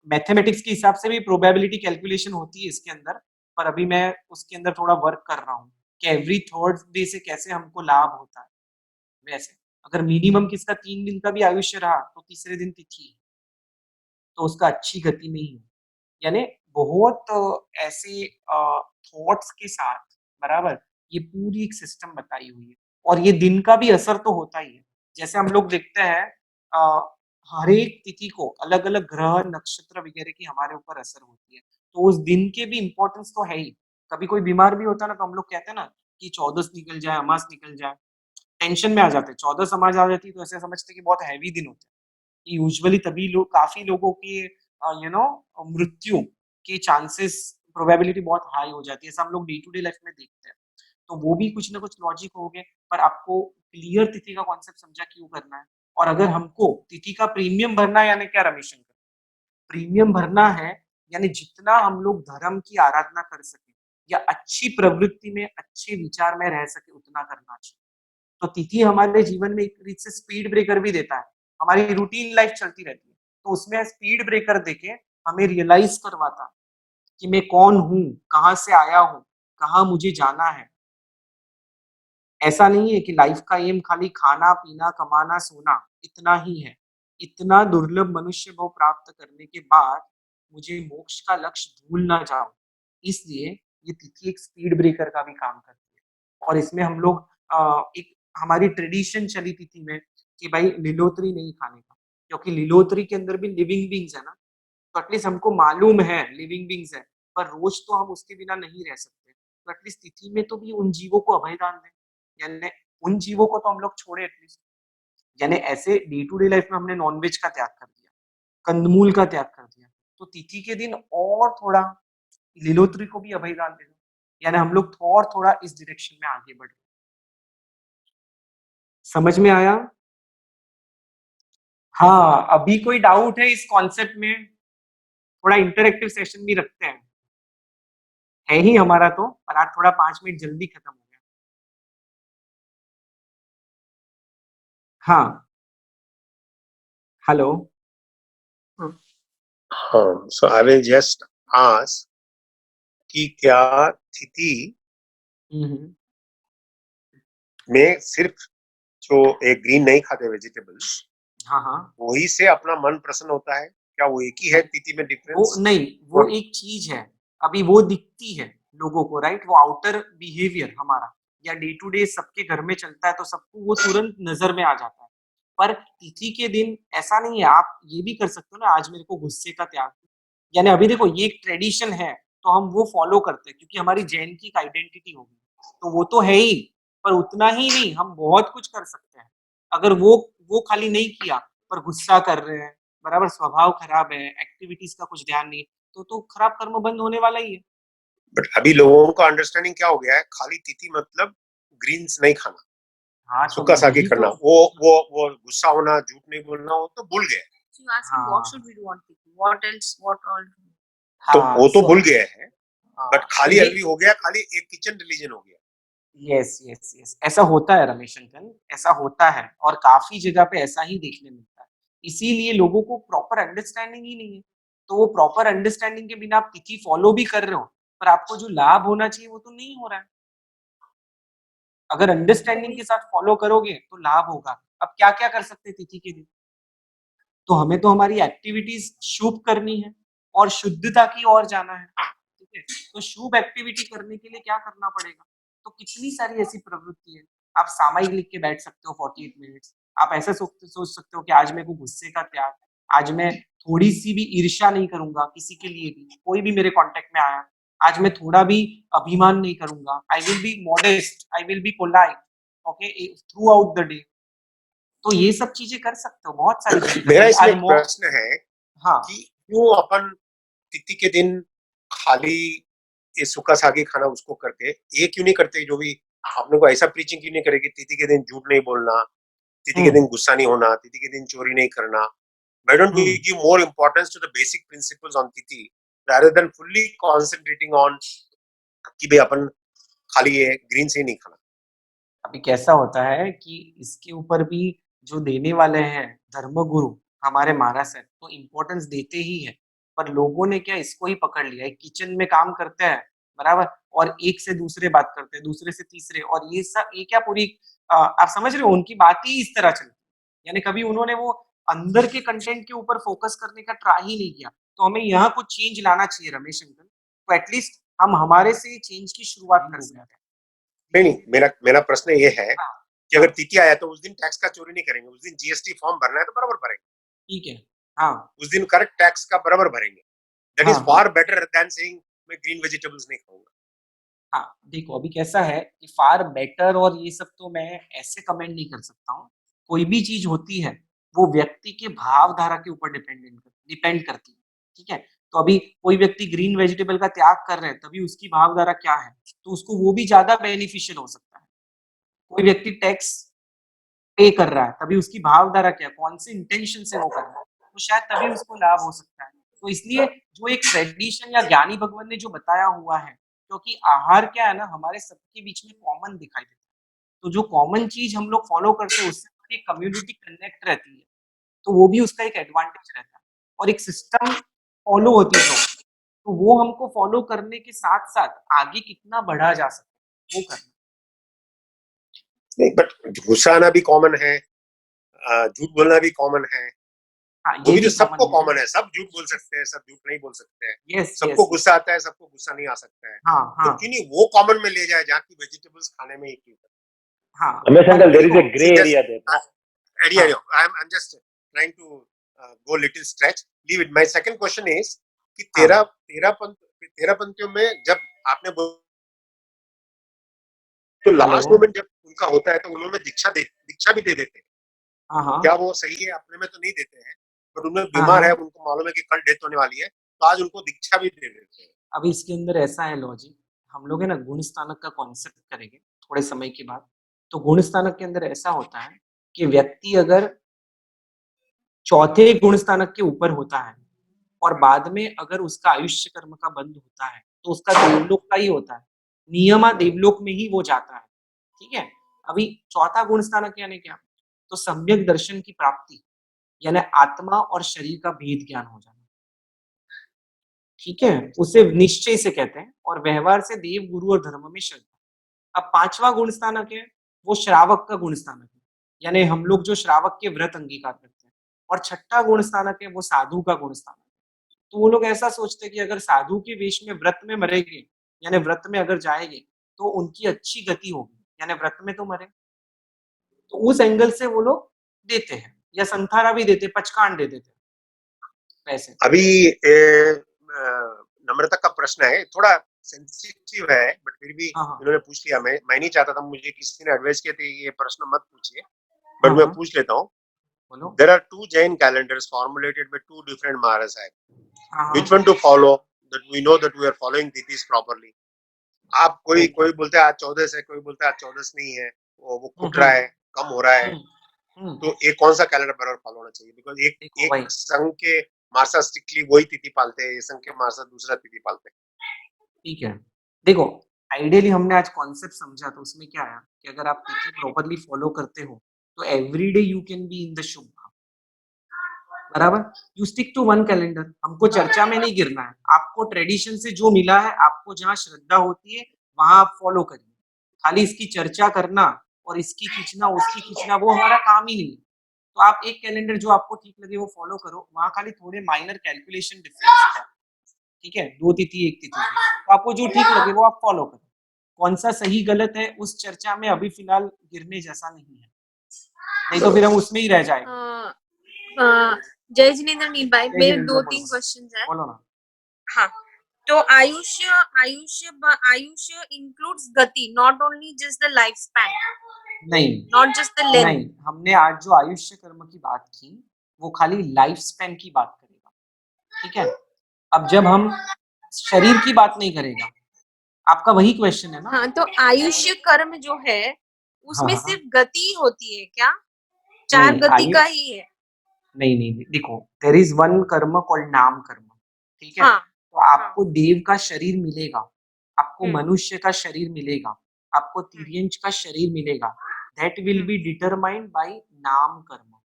मैथमेटिक्स के हिसाब से भी प्रोबेबिलिटी कैलकुलेशन होती है इसके अंदर, पर अभी मैं उसके अंदर थोड़ा वर्क कर रहा हूँ कि एवरी थर्ड डे से कैसे हमको लाभ होता है। वैसे अगर मिनिमम किसका 3 दिन का भी आयुष्य रहा तो तीसरे दिन तिथि है, तो उसका अच्छी गति में ही हो। यानी बहुत ऐसे थॉट्स के साथ, बराबर, ये पूरी एक सिस्टम बताई हुई है, और ये दिन का भी असर तो होता ही है। जैसे हम लोग देखते हैं हर एक तिथि को अलग-अलग ग्रह, नक्षत्र वगैरह की हमारे ऊपर असर होती है, तो उस दिन के भी इम्पोर्टेंस तो है ही। कभी कोई बीमार भी होता है ना, तो हम लोग कहते हैं ना कि चौदस निकल जाए, अमास निकल जाए, टेंशन में आ जाते हैं। चौदस अमास आ जाती है तो ऐसे समझते हैं कि बहुत हैवी दिन होते हैं। यूजुअली तभी लोग, काफ़ी लोगों की मृत्यु के चांसेस, प्रोबेबिलिटी बहुत हाई हो जाती है। ऐसा हम लोग डे टू डे लाइफ में देखते हैं। तो वो भी कुछ ना कुछ लॉजिक हो गए, पर आपको क्लियर तिथि का कॉन्सेप्ट समझा क्यों करना है। और अगर हमको तिथि का प्रीमियम भरना है, यानी क्या रमेश अंकल? प्रीमियम भरना है, यानी जितना हम लोग धर्म की आराधना कर सके या अच्छी प्रवृत्ति में, अच्छे विचार में रह सके, उतना करना चाहिए। तो तिथि हमारे जीवन में एक रीत से स्पीड ब्रेकर भी देता है। हमारी रूटीन लाइफ चलती रहती है, तो उसमें स्पीड ब्रेकर देके हमें रियलाइज करवाता कि मैं कौन हूँ, कहाँ से आया हूँ, कहाँ मुझे जाना है। ऐसा नहीं है कि लाइफ का एम खाली खाना, पीना, कमाना, सोना, इतना ही है। इतना दुर्लभ मनुष्य भाव प्राप्त करने के बाद मुझे मोक्ष का लक्ष्य भूल ना जाऊँ, इसलिए ये तिथि एक स्पीड ब्रेकर का भी काम करती है। और इसमें हम लोग एक हमारी ट्रेडिशन चली तिथि में कि भाई लिलोतरी नहीं खाने का, क्योंकि लिलोतरी के अंदर भी लिविंग बीइंग्स है ना, तो एटलीस्ट हमको मालूम है लिविंग बीइंग्स है, पर रोज तो हम उसके बिना नहीं रह सकते। तो एटलीस्ट तिथि में तो भी उन जीवों को अभय दान दें, यानी उन जीवों को तो हम लोग छोड़े एटलीस्ट। यानी ऐसे डे टू डे लाइफ में हमने नॉनवेज का त्याग कर दिया, कंदमूल का त्याग कर दिया, तो तिथि के दिन और थोड़ा लीलोत्री को भी अभय दान दे दो, यानी हम लोग और थोड़ा इस डायरेक्शन में आगे बढ़े। समझ में आया? हाँ, अभी कोई डाउट है इस कॉन्सेप्ट में? थोड़ा इंटरैक्टिव सेशन भी रखते हैं। है ही हमारा तो, पर आज थोड़ा 5 मिनट जल्दी खत्म हो गया। हाँ, hello. So I will just ask कि क्या तिथि हम्म, में सिर्फ जो एक ग्रीन नहीं खाते वेजिटेबल्स, हाँ हाँ, वही से अपना मन प्रसन्न होता है? क्या वो एक ही है नहीं, तिथि में वो डिफरेंस? नहीं, वो और एक चीज है। अभी वो दिखती है लोगों को, राइट, वो आउटर बिहेवियर हमारा या डे टू डे सबके घर में चलता है, तो सबको वो तुरंत नजर में आ जाता है। पर तिथि के दिन ऐसा नहीं है। आप ये भी कर सकते हो ना, आज मेरे को गुस्से का त्याग, यानी अभी देखो ये एक ट्रेडिशन है, तो हम वो फॉलो करते हैं क्योंकि हमारी जैन की आइडेंटिटी होगी, तो वो तो है ही। पर उतना ही नहीं, हम बहुत कुछ कर सकते हैं। अगर वो खाली नहीं किया, पर गुस्सा कर रहे हैं, बराबर, स्वभाव खराब है, एक्टिविटीज का कुछ ध्यान नहीं, तो खराब कर्म बंद होने वाला ही है। बट अभी लोगों का अंडरस्टैंडिंग क्या हो गया है, खाली तिथि मतलब ग्रीन्स नहीं खाना, हाँ, तो सूखा सागी यही तो। करना, वो गुस्सा होना, झूठ नहीं बोलना, वो तो भूल गए। So you asking what should we do on tithi? What else? What all? तो हाँ, वो तो भूल गए हैं, बट तो खाली ये, अभी हो गया, खाली एक किचन रिलीजन हो गया। यस यस यस, ऐसा होता है रमेश अंकल, ऐसा होता है, और काफी जगह पे ऐसा ही देखने मिलता है। इसीलिए लोगों को प्रॉपर अंडरस्टैंडिंग ही नहीं है। तो वो प्रॉपर अंडरस्टैंडिंग के बिना आप तिथि फॉलो भी कर रहे हो, पर आपको जो लाभ होना चाहिए वो तो नहीं हो रहा है। अगर अंडरस्टैंडिंग के साथ फॉलो करोगे तो लाभ होगा। अब क्या क्या कर सकते हैं तिथि के दिन? तो हमें तो हमारी एक्टिविटीज शुभ करनी है और शुद्धता की ओर जाना है, ठीक है? तो शुभ एक्टिविटी करने के लिए क्या करना पड़ेगा? तो कितनी सारी ऐसी प्रवृत्ति है। आप सामायिक लिख के बैठ सकते हो 48 मिनट्स। आप ऐसा सोच सकते हो कि आज मेरे को गुस्से का त्याग, आज मैं थोड़ी सी भी ईर्ष्या नहीं करूंगा किसी के लिए भी, कोई भी मेरे कांटेक्ट में आया, आज मैं थोड़ा भी अभिमान नहीं करूंगा, I will be modest, I will be polite, okay, through out the day. तो ये सब चीजें कर सकते हो, बहुत सारी चीजें कर मेरा सकते हो। इसमें आज एक प्रश्न है हाँ, कि क्यों अपन तिथि के दिन खाली ये सूखा सागी खाना उसको करते, ये क्यों नहीं करते जो भी अपने को ऐसा प्रीचिंग क्यों नहीं करेगी, तिथि के दिन झूठ नहीं बोलना, तिथि के दिन गुस्सा नहीं होना, तिथि के दिन चोरी नहीं करना. Why don't we give more importance to the basic principles on तिथि rather than fully concentrating on कि भाई अपन खाली ये ग्रीन से ही नहीं खाना. अभी कैसा होता है कि इसके ऊपर भी जो देने वाले हैं धर्मगुरु हमारे महाराज साहब तो इम्पोर्टेंस देते ही है, पर लोगों ने क्या इसको ही पकड़ लिया है, किचन में काम करते हैं बराबर, और एक से दूसरे बात करते हैं, दूसरे से तीसरे, और ये सब ये क्या पूरी आप समझ रहे हो, उनकी बात ही इस तरह चलती है। यानी कभी उन्होंने वो अंदर के कंटेंट के ऊपर फोकस करने का ट्राई ही नहीं किया। तो हमें यहाँ कुछ चेंज लाना चाहिए रमेश अंकल, तो एटलीस्ट हम हमारे से चेंज की शुरुआत कर सकते हैं। नहीं, मेरा मेरा प्रश्न ये है कि अगर तिथि आया तो उस दिन टैक्स का चोरी नहीं करेंगे, उस दिन जीएसटी फॉर्म भरना है तो बराबर भरेंगे. ठीक है, हाँ, उस दिन करेक्ट टैक्स का बराबर भरेंगे. दैट इज हाँ, फार बेटर देन सेइंग मैं ग्रीन वेजिटेबल्स नहीं खाऊंगा. हाँ, देखो अभी कैसा है कि फार बेटर और ये सब तो मैं ऐसे कमेंट नहीं कर सकता हूँ। कोई भी चीज़ होती है, वो व्यक्ति के भावधारा के ऊपर डिपेंड करती है, ठीक है? तो अभी कोई व्यक्ति ग्रीन वेजिटेबल का त्याग कर रहे हैं, तभी उसकी भावधारा क्या है? तो उसको वो भी ज़्यादा बेनिफिशियल हो सकता है। कोई व्यक्ति टैक्स पे कर रहा है, तभी उसकी भावधारा क्या है, कौन से इंटेंशन से वो कर रहा है, तो शायद तभी उसको लाभ हो सकता है। तो इसलिए जो एक ट्रेडिशन या ज्ञानी भगवान ने जो बताया हुआ है, क्योंकि आहार क्या है ना हमारे सबके बीच में कॉमन दिखाई देता है। तो जो कॉमन चीज़ हम लोग फॉलो करते हैं उससे हमारी कम्युनिटी कनेक्ट रहती है, तो वो भी उसका एक एडवांटेज रहता है और एक सिस्टम फॉलो होती है तो वो हमको फॉलो करने के साथ-साथ आगे कितना बढ़ा जा सकता है, वो करना। नहीं, बट गुस्सा आना भी कॉमन है, झूठ बोलना भी कॉमन है. हाँ, वो ये भी तो भी सबको कॉमन कॉमन है. सब झूठ बोल सकते हैं, सब झूठ नहीं बोल सकते हैं. यस, सबको यस, गुस्सा आता है, सबको गुस्सा नहीं आ सकता है. हाँ, तो हाँ, क्यों नहीं वो कॉमन में ले जाए जहाँ की वेजिटेबल्स खाने में ही क्यों. हाँ, Ramesh पर uncle, there is देखो a gray just area there. No? idea. हाँ, I'm just trying to go little stretch. Leave it. My second question is कि हाँ, तेरह पंक्तियों में जब आपने तो लास्ट हेलो, मोमेंट जब उनका होता है तो उन्होंने दीक्षा भी दे देते हैं. हाँ, हाँ, क्या वो सही है? अपने में तो नहीं देते हैं, बट उनमें हाँ, बीमार है, हाँ। उनको मालूम है कि कल डेथ होने वाली है, तो आज उनको दीक्षा भी दे देते हैं. अब इसके अंदर ऐसा है लॉजिक, हम लोग है ना गुण स्थानक का कॉन्सेप्ट करेंगे थोड़े समय के बाद। तो गुण स्थानक के अंदर ऐसा होता है कि व्यक्ति अगर चौथे गुण स्थानक के ऊपर होता है और बाद में अगर उसका आयुष्य कर्म का बंध होता है, तो उसका देवलोक का ही होता है। नियमा देवलोक में ही वो जाता है, ठीक है? अभी चौथा गुण स्थानक यानी क्या? तो सम्यक दर्शन की प्राप्ति, यानी आत्मा और शरीर का भेद ज्ञान हो जाना। ठीक है? उसे निश्चय से कहते हैं और व्यवहार से देव, गुरु और धर्म में श्रद्धा। अब 5वां गुण स्थानक है, वो श्रावक का गुण स्थानक है। यानी हम लोग जो श्रावक के व्रत अंगीकार करते हैं और छठा गुण स्थानक है, वो साधु का गुण स्थानक है। तो वो लोग ऐसा सोचते हैं कि अगर साधु के वेश में व्रत में मरेंगे, यानी व्रत में अगर जाएँगे, तो उनकी अच्छी गति होगी, यानी व्रत में तो मरे। तो उस एंगल से वो लोग देते हैं या संथारा भी देते हैं, पचकांड दे देते हैं, वैसे। अभी नम्रता का प्रश्न है, थोड़ा सेंसिटिव है, बट फिर भी हाँ, हाँ। इन्होंने पूछ लिया. मैं नहीं चाहता था, मुझे किसी ने एडवाइस किया था ये प्रश्न मत पूछिए, हाँ, बट मैं हाँ। पूछ लेता हूँ. बोलो। There are two Jain calendars formulated by two different Maharaj Sahib. हाँ, हाँ। Which one to follow? That we know that we are following Tithis properly. आप कोई ओके। कोई बोलते हैं आज 14 है, कोई बोलता है आज 14 नहीं है, वो हुँ, खुट रहा है, कम हो रहा है. हुँ। तो एक कौन सा कैलेंडर बराबर फॉलो होना चाहिए? बिकॉज देखो एक भाई, संघ के मार्सा स्ट्रिक्टली वही तिथि पालते हैं, संघ के मार्सा दूसरा तिथि पालते हैं. ठीक है। देखो, आइडियली हमने आज कॉन्सेप्ट समझा तो उसमें क्या है कि अगर आप तिथि प्रॉपर्ली फॉलो करते हो, तो everyday you can be in the shubh, बराबर? You stick to one calendar. हमको चर्चा में नहीं गिरना है। आपको ट्रेडिशन से जो मिला है, आपको जहाँ श्रद्धा होती है, वहाँ आप फॉलो करिए। खाली इसकी चर्चा करना और इसकी खींचना, उसकी खींचना, वो हमारा काम ही नहीं है। तो आप एक कैलेंडर जो आपको ठीक लगे वो फॉलो करो। वहाँ खाली थोड़े माइनर कैलकुलेशन डिफरेंस है, ठीक है? 2 तिथि, 1 तिथि की। तो आपको जो ठीक लगे वो आप फॉलो करो। कौन-सा सही गलत है, उस चर्चा में अभी फिलहाल गिरने जैसा नहीं है। नहीं तो फिर हम उसमें ही रह जाएँगे। जय जिनेंद्र नील भाई, जय मेरे जिनेंद्र, 2-3 बोलो। क्वेश्चंस है. बोलो ना। हाँ, तो आयुष्य इंक्लूड्स गति, not only just the life span, नहीं, नॉट जस्ट द लेंथ. नहीं, हमने आज जो आयुष्य कर्म की बात की, वो खाली लाइफ स्पैन की बात करेगा, ठीक है? अब जब हम शरीर की बात नहीं करेगा, आपका वही क्वेश्चन है ना? हाँ, तो आयुष्य कर्म जो है हाँ उसमें हाँ सिर्फ गति होती है क्या? नहीं 4 गति आयु का ही है? नहीं देखो, देयर इज वन कर्म कॉल्ड नाम कर्म, ठीक है? हाँ, तो हाँ। आपको देव का शरीर मिलेगा, आपको हुँ, मनुष्य का शरीर मिलेगा, आपको हुँ, तिर्यंच का शरीर मिलेगा, that will hmm. Be determined by नाम कर्म,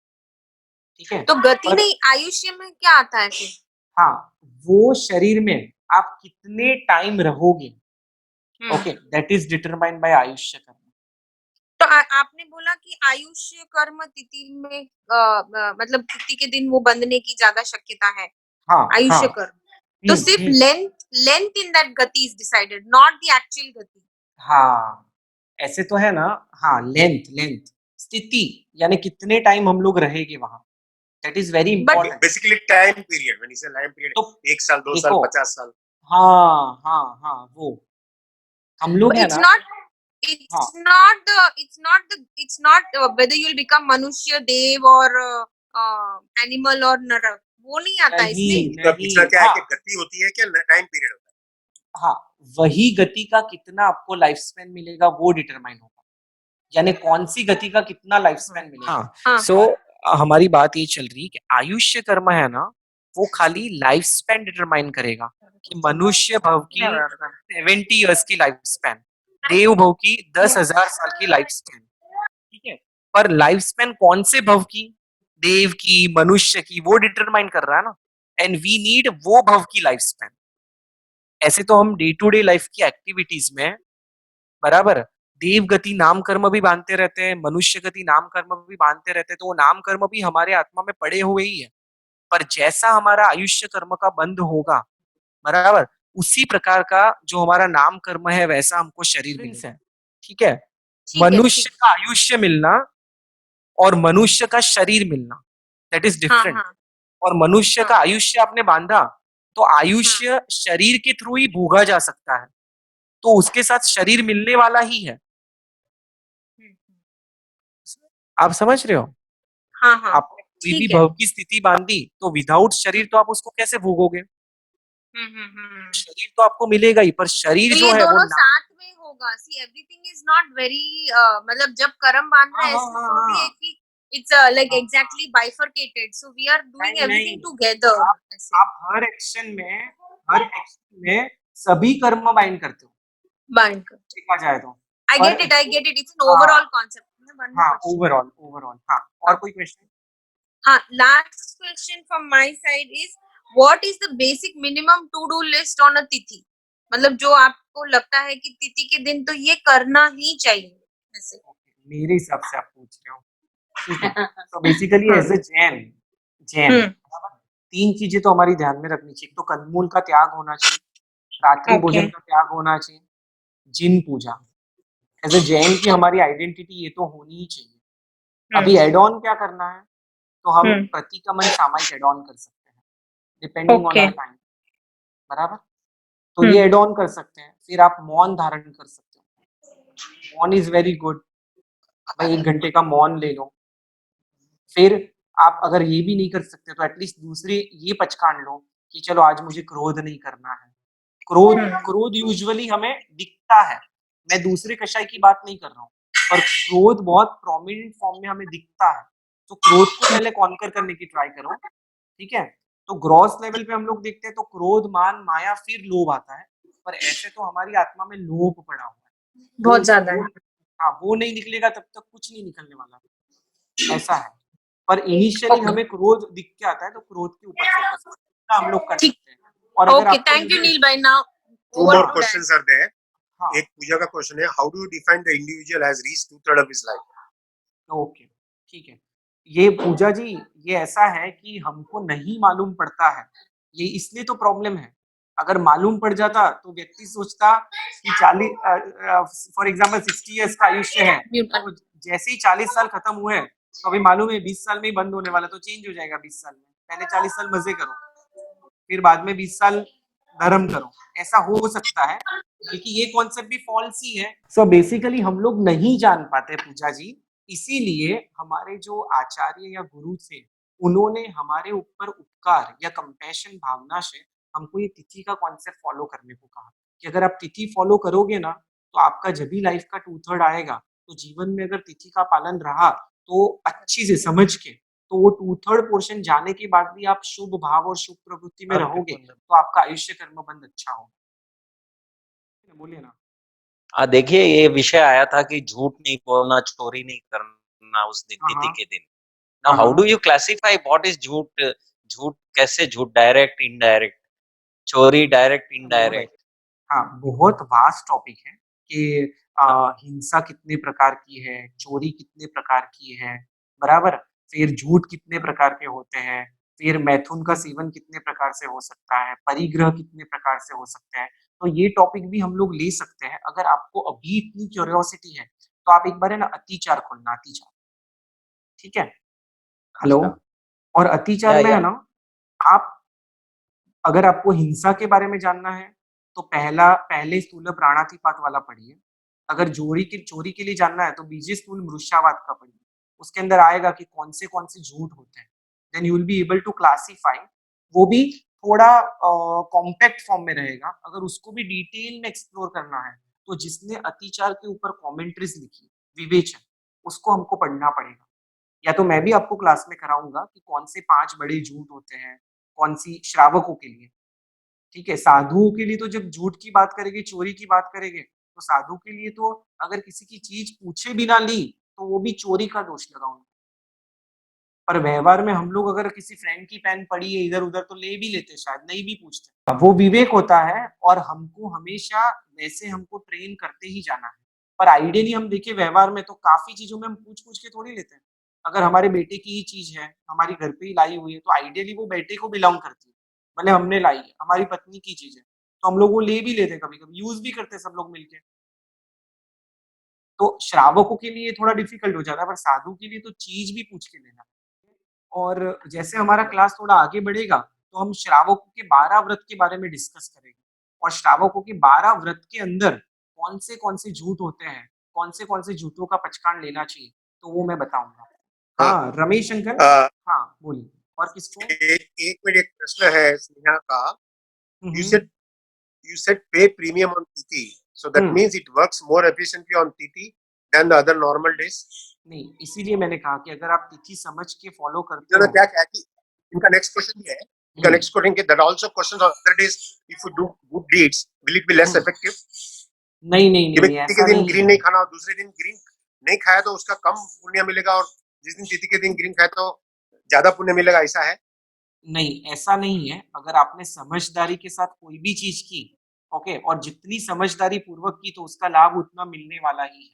ठीक है? तो गति पर नहीं, आयुष्य में क्या आता है फिर? हाँ, वो शरीर में आप कितने टाइम रहोगे, हुँ। Okay, that is determined by ayushya karma. तो आपने बोला कि आयुष्य कर्म तिथि में मतलब तिथि के दिन वो बंधने की ज्यादा शक्यता है, हाँ हाँ आयुष्य कर्म। तो सिर्फ हम्म। लेंथ इन दैट गति is decided, not the actual गति। हाँ, ऐसे तो है ना। हाँ, लेंथ लेंथ स्थिति, यानी कितने टाइम हम लोग रहेंगे वहां, that is very but important. Basically time period, when you से टाइम तो पीरियड 1 साल 2 साल देखो, 50 साल। हाँ हाँ हाँ, वो हम लोग है it's ना। not हाँ it's not whether you'll become मनुष्य देव और एनिमल और नरक, वो नहीं आता है नहीं इसमें। उनका पूछना नहीं क्या है हाँ कि गति होती है क्या टाइम पीरियड होता हाँ, वही गति का कितना आपको लाइफ स्पैन मिलेगा वो डिटरमाइन होगा, यानी कौन सी गति का कितना लाइफ स्पैन मिलेगा। हाँ, हाँ, सो हमारी बात ये चल रही कि आयुष्य कर्म है ना, वो खाली लाइफ स्पैन डिटरमाइन करेगा कि मनुष्य भव की 70 इयर्स की लाइफ स्पैन, देव भव की 10,000 साल की लाइफ स्पैन, ठीक है? पर लाइफ स्पैन कौन से भव की, देव की, मनुष्य की, वो डिटरमाइन कर रहा है ना। एंड वी नीड वो भव की लाइफ स्पैन। ऐसे तो हम डे टू डे लाइफ की एक्टिविटीज में बराबर देव गति नाम कर्म भी बांधते रहते हैं, मनुष्य गति नाम कर्म भी बांधते रहते हैं, तो वो नाम कर्म भी हमारे आत्मा में पड़े हुए ही है। पर जैसा हमारा आयुष्य कर्म का बंध होगा, बराबर उसी प्रकार का जो हमारा नाम कर्म है वैसा हमको शरीर मिलेगा, ठीक है? ठीक है, मनुष्य ठीक। का आयुष्य मिलना और मनुष्य का शरीर मिलना, दैट इज हाँ, डिफरेंट। हाँ, और मनुष्य हाँ, का आयुष्य आपने बांधा, तो हाँ। आयुष्य शरीर के थ्रू ही भोगा जा सकता है, तो उसके साथ शरीर मिलने वाला ही है। हुँ, आप समझ रहे हो? हाँ, हाँ, आपने कोई भी ठीक है। भव की स्थिति बांधी, तो विदाउट शरीर तो आप उसको कैसे भोगोगे? हुँ। शरीर तो आपको मिलेगा ही, पर शरीर तो जो ये है वो दोनों ना। साथ में होगा। See everything is not very मतलब जब कर्म बांध रहा हाँ है हाँ ऐसे हाँ थोड़ी है हाँ कि इट्स लाइक हाँ, exactly bifurcated, so we are doing नहीं नहीं, एवरीथिंग टुगेदर आप ऐसे। आप हर एक्शन में सभी कर्म बाइंड करते हो, बाइंड कर। देखा जाए तो। आई पर गेट इट, आई जो गेट इट, इट्स एन हाँ ओवरऑल कॉन्सेप्ट। वन मोर हाँ, क्वेश्चन। ओवरऑल ओवरऑल हाँ। और हाँ, कोई क्वेश्चन? हाँ, last question from my side is what is the basic minimum to do list on a तिथि? मतलब जो आपको लगता है कि तिथि के दिन तो ये करना ही चाहिए ऐसे। मेरे हिसाब से आप पूछ रहे हो, ठीक है? तो बेसिकली हाँ। एज ए जैन, जैन हम्म। तीन चीजें तो हमारी ध्यान में रखनी चाहिए। एक तो कंदमूल का त्याग होना चाहिए, रात्रि ओके। भोजन का त्याग होना चाहिए, जिन पूजा। एज ए जैन की हमारी आइडेंटिटी ये तो होनी ही चाहिए। हम्म। अभी एड ऑन क्या करना है, तो हम हम्म। प्रतीकमन सामायिक एड ऑन कर सकते हैं, depending on okay. Our time, बराबर। तो ये हम्म। एड ऑन कर सकते हैं। फिर आप मौन धारण कर सकते हो, मौन इज वेरी गुड, भाई 1 घंटे का मौन ले लो। फिर आप अगर ये भी नहीं कर सकते तो एटलीस्ट दूसरे ये पचकान लो कि चलो आज मुझे क्रोध नहीं करना है। क्रोध हम्म। क्रोध यूजुअली हमें दिखता है, मैं दूसरे कषाय की बात नहीं कर रहा हूँ, पर क्रोध बहुत प्रोमिनेंट फॉर्म में हमें दिखता है। तो क्रोध को पहले कॉन्कर करने की ट्राई करो, ठीक है? तो ग्रॉस लेवल पे हम लोग देखते हैं तो क्रोध, मान, माया, फिर लोभ आता है। पर ऐसे तो हमारी आत्मा में लोभ पड़ा हुआ है, बहुत ज्यादा वो है। हाँ, वो नहीं निकलेगा तब तक कुछ नहीं निकलने वाला, ऐसा है। पर इनिशियली ओके। हमें क्रोध दिख के आता है, तो क्रोध के ऊपर फोकस करना हम लोग कर ठीक। सकते हैं। और अगर ओके, आपको थैंक यू लगे, नील भाई। Now to over more to dad. Questions are there. हाँ, एक पूजा का क्वेश्चन है, how do you define the individual has reached to third of his life? Okay, ठीक है। ये पूजा जी, ये ऐसा है कि हमको नहीं मालूम पड़ता है, ये इसलिए तो प्रॉब्लम है। अगर मालूम पड़ जाता तो व्यक्ति सोचता कि 40 फॉर एग्जांपल 60 इयर्स का आयुष्य है, म्यूट कर। तो जैसे ही 40 साल खत्म हुए तो अभी मालूम है 20 साल में ही बंद होने वाला, तो चेंज हो जाएगा 20 साल में। पहले 40 साल मजे करो, फिर बाद में 20 साल धर्म करो, ऐसा हो सकता है। बल्कि ये कॉन्सेप्ट भी फॉल्स ही है। सो बेसिकली हम लोग नहीं जान पाते पूजा जी, इसीलिए हमारे जो आचार्य या गुरु थे, उन्होंने हमारे ऊपर उपकार या कंपैशन भावना से हमको ये तिथि का कॉन्सेप्ट फॉलो करने को कहा। कि अगर आप तिथि फॉलो करोगे ना, तो आपका जब भी लाइफ का 2/3 आएगा, तो जीवन में अगर तिथि का पालन रहा, तो अच्छी से समझ के, तो वो 2/3 पोर्शन जाने के बाद भी आप शुभ भाव और शुभ प्रवृत्ति में रहोगे, तो आपका आयुष्य कर्म बंध अच्छा होगा। बोलिए ना। देखिए ये विषय आया था कि झूठ नहीं बोलना, चोरी नहीं करना उस दिन, हाँ, तिथि हाँ। के दिन। नाउ हाँ, हाउ डू हाँ। यू क्लासिफाई व्हाट इज झूठ? झूठ कैसे झूठ? डायरेक्ट, इनडायरेक्ट, चोरी डायरेक्ट, इनडायरेक्ट? हाँ, बहुत वास्ट टॉपिक है कि हिंसा कितने प्रकार की है, चोरी कितने प्रकार की है, बराबर? फिर झूठ कितने प्रकार के होते हैं, फिर मैथुन का सेवन कितने प्रकार से हो सकता है, परिग्रह कितने प्रकार से हो सकते हैं। तो ये टॉपिक भी हम लोग ले सकते हैं। अगर आपको अभी इतनी क्यूरियोसिटी है, तो आप एक बार है ना अतिचार खोलना, अतिचार, ठीक है? हेलो? अच्छा। और अतिचार में या है ना, आप अगर आपको हिंसा के बारे में जानना है, तो पहले स्थूल प्राणातिपात वाला पढ़िए। अगर चोरी के लिए जानना है, तो बीजे स्थूल मृष्यावाद का पढ़िए। उसके अंदर आएगा कि कौन से झूठ होते हैं। Then you will be able to classify. वो भी थोड़ा कॉम्पैक्ट फॉर्म में रहेगा। अगर उसको भी डिटेल में एक्सप्लोर करना है, तो जिसने अतिचार के ऊपर कमेंट्रीज लिखी, विवेचन, उसको हमको पढ़ना पड़ेगा। या तो मैं भी आपको क्लास में कराऊंगा कि कौन से 5 बड़े झूठ होते हैं, कौन सी श्रावकों के लिए, ठीक है? साधुओं के लिए तो जब झूठ की बात करेंगे, चोरी की बात करेंगे, तो साधु के लिए तो अगर किसी की चीज पूछे बिना ली, तो वो भी चोरी का दोष लगा उनको। पर व्यवहार में हम लोग अगर किसी फ्रेंड की पेन पड़ी है इधर-उधर, तो ले भी लेते, शायद नहीं भी पूछते। वो विवेक होता है और हमको हमेशा वैसे हमको ट्रेन करते ही जाना है। पर आइडियली हम देखें व्यवहार में, तो काफ़ी चीज़ों में हम पूछ-पूछ के थोड़ी लेते हैं। अगर हमारे बेटे की ही चीज़ है, हमारी घर पे ही लाई हुई है, तो आइडियली वो बेटे को बिलॉन्ग करती है। भले हमने लाई है, हमारी पत्नी की चीज़ है, तो हम लोग वो ले भी लेते हैं कभी-कभी, यूज़ भी करते हैं सब लोग मिलके। तो श्रावकों के लिए थोड़ा डिफ़िकल्ट हो जाता है, पर साधु के लिए तो चीज़ भी पूछ के लेना। और जैसे हमारा क्लास थोड़ा आगे बढ़ेगा, तो हम श्रावकों के 12 व्रत के बारे में डिस्कस करेंगे और श्रावकों के 12 व्रत के अंदर कौन से झूठ होते हैं, कौन से झूठों का पचकान लेना चाहिए, तो वो मैं बताऊँगा। हाँ, हाँ, रमेश अंकल। हाँ, बोलिए। और किसको? एक मिनट, एक प्रश्न है स्नेहा का। हुँ, You hmm. said you said pay premium on TT, so that hmm, means it works more efficiently on TT than the other normal days. नहीं, इसीलिए मैंने कहा कि अगर आप तिथि समझ के फॉलो करते इन्होंने हो। क्या कहा कि इनका नेक्स्ट क्वेश्चन ये है, इनका हुँ, नेक्स्ट क्वेश्चन कि that also questions on other days, if you do good deeds will it be less hmm. effective? नहीं, नहीं, कि भाई नहीं, तिथि ऐसा के दिन नहीं ग्रीन है। नहीं खाना और दूसरे दिन ग्रीन नहीं खाया तो उसका कम पुण्य मिलेगा, और जिस दिन तिथि के दिन ग्रीन खाया तो ज्यादा पुण्य मिलेगा, ऐसा है? नहीं, ऐसा नहीं है। अगर आपने समझदारी के साथ कोई भी चीज़ की, ओके, और जितनी समझदारी पूर्वक की, तो उसका लाभ उतना मिलने वाला ही है,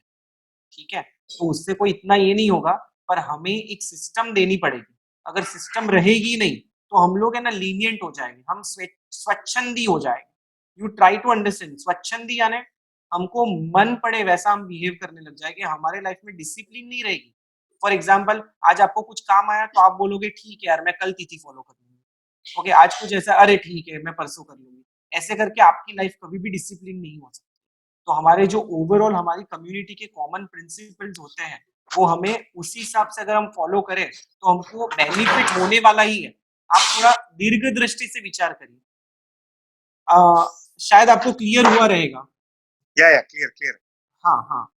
ठीक है? तो उससे कोई इतना ये नहीं होगा, पर हमें एक सिस्टम देनी पड़ेगी। अगर सिस्टम रहेगी नहीं, तो हम लोग है ना लीनिएंट हो जाएँगे, हम स्वच्छंदी हो जाएँगे। यू ट्राई टू अंडरस्टैंड, स्वच्छंदी यानी हमको मन पड़े वैसा हम बिहेव करने लग जाएँगे, हमारे लाइफ में डिसिप्लिन नहीं रहेगी। फॉर एग्ज़ाम्पल, आज आपको कुछ काम आया, तो आप बोलोगे ठीक है यार, मैं कल तिथि फॉलो कर लूँगी। ओके, आज कुछ ऐसा, अरे ठीक है, मैं परसों कर लूँगी। ऐसे करके आपकी लाइफ कभी भी डिसिप्लिन नहीं हो सकती। तो हमारे जो ओवरऑल हमारी कम्युनिटी के कॉमन प्रिंसिपल्स होते हैं, वो हमें उसी हिसाब से अगर हम फॉलो करें, तो हमको बेनिफिट होने वाला ही है। आप थोड़ा दीर्घ दृष्टि से विचार करिए। शायद आपको क्लियर हुआ रहेगा। या क्लियर क्लियर। हाँ, हाँ।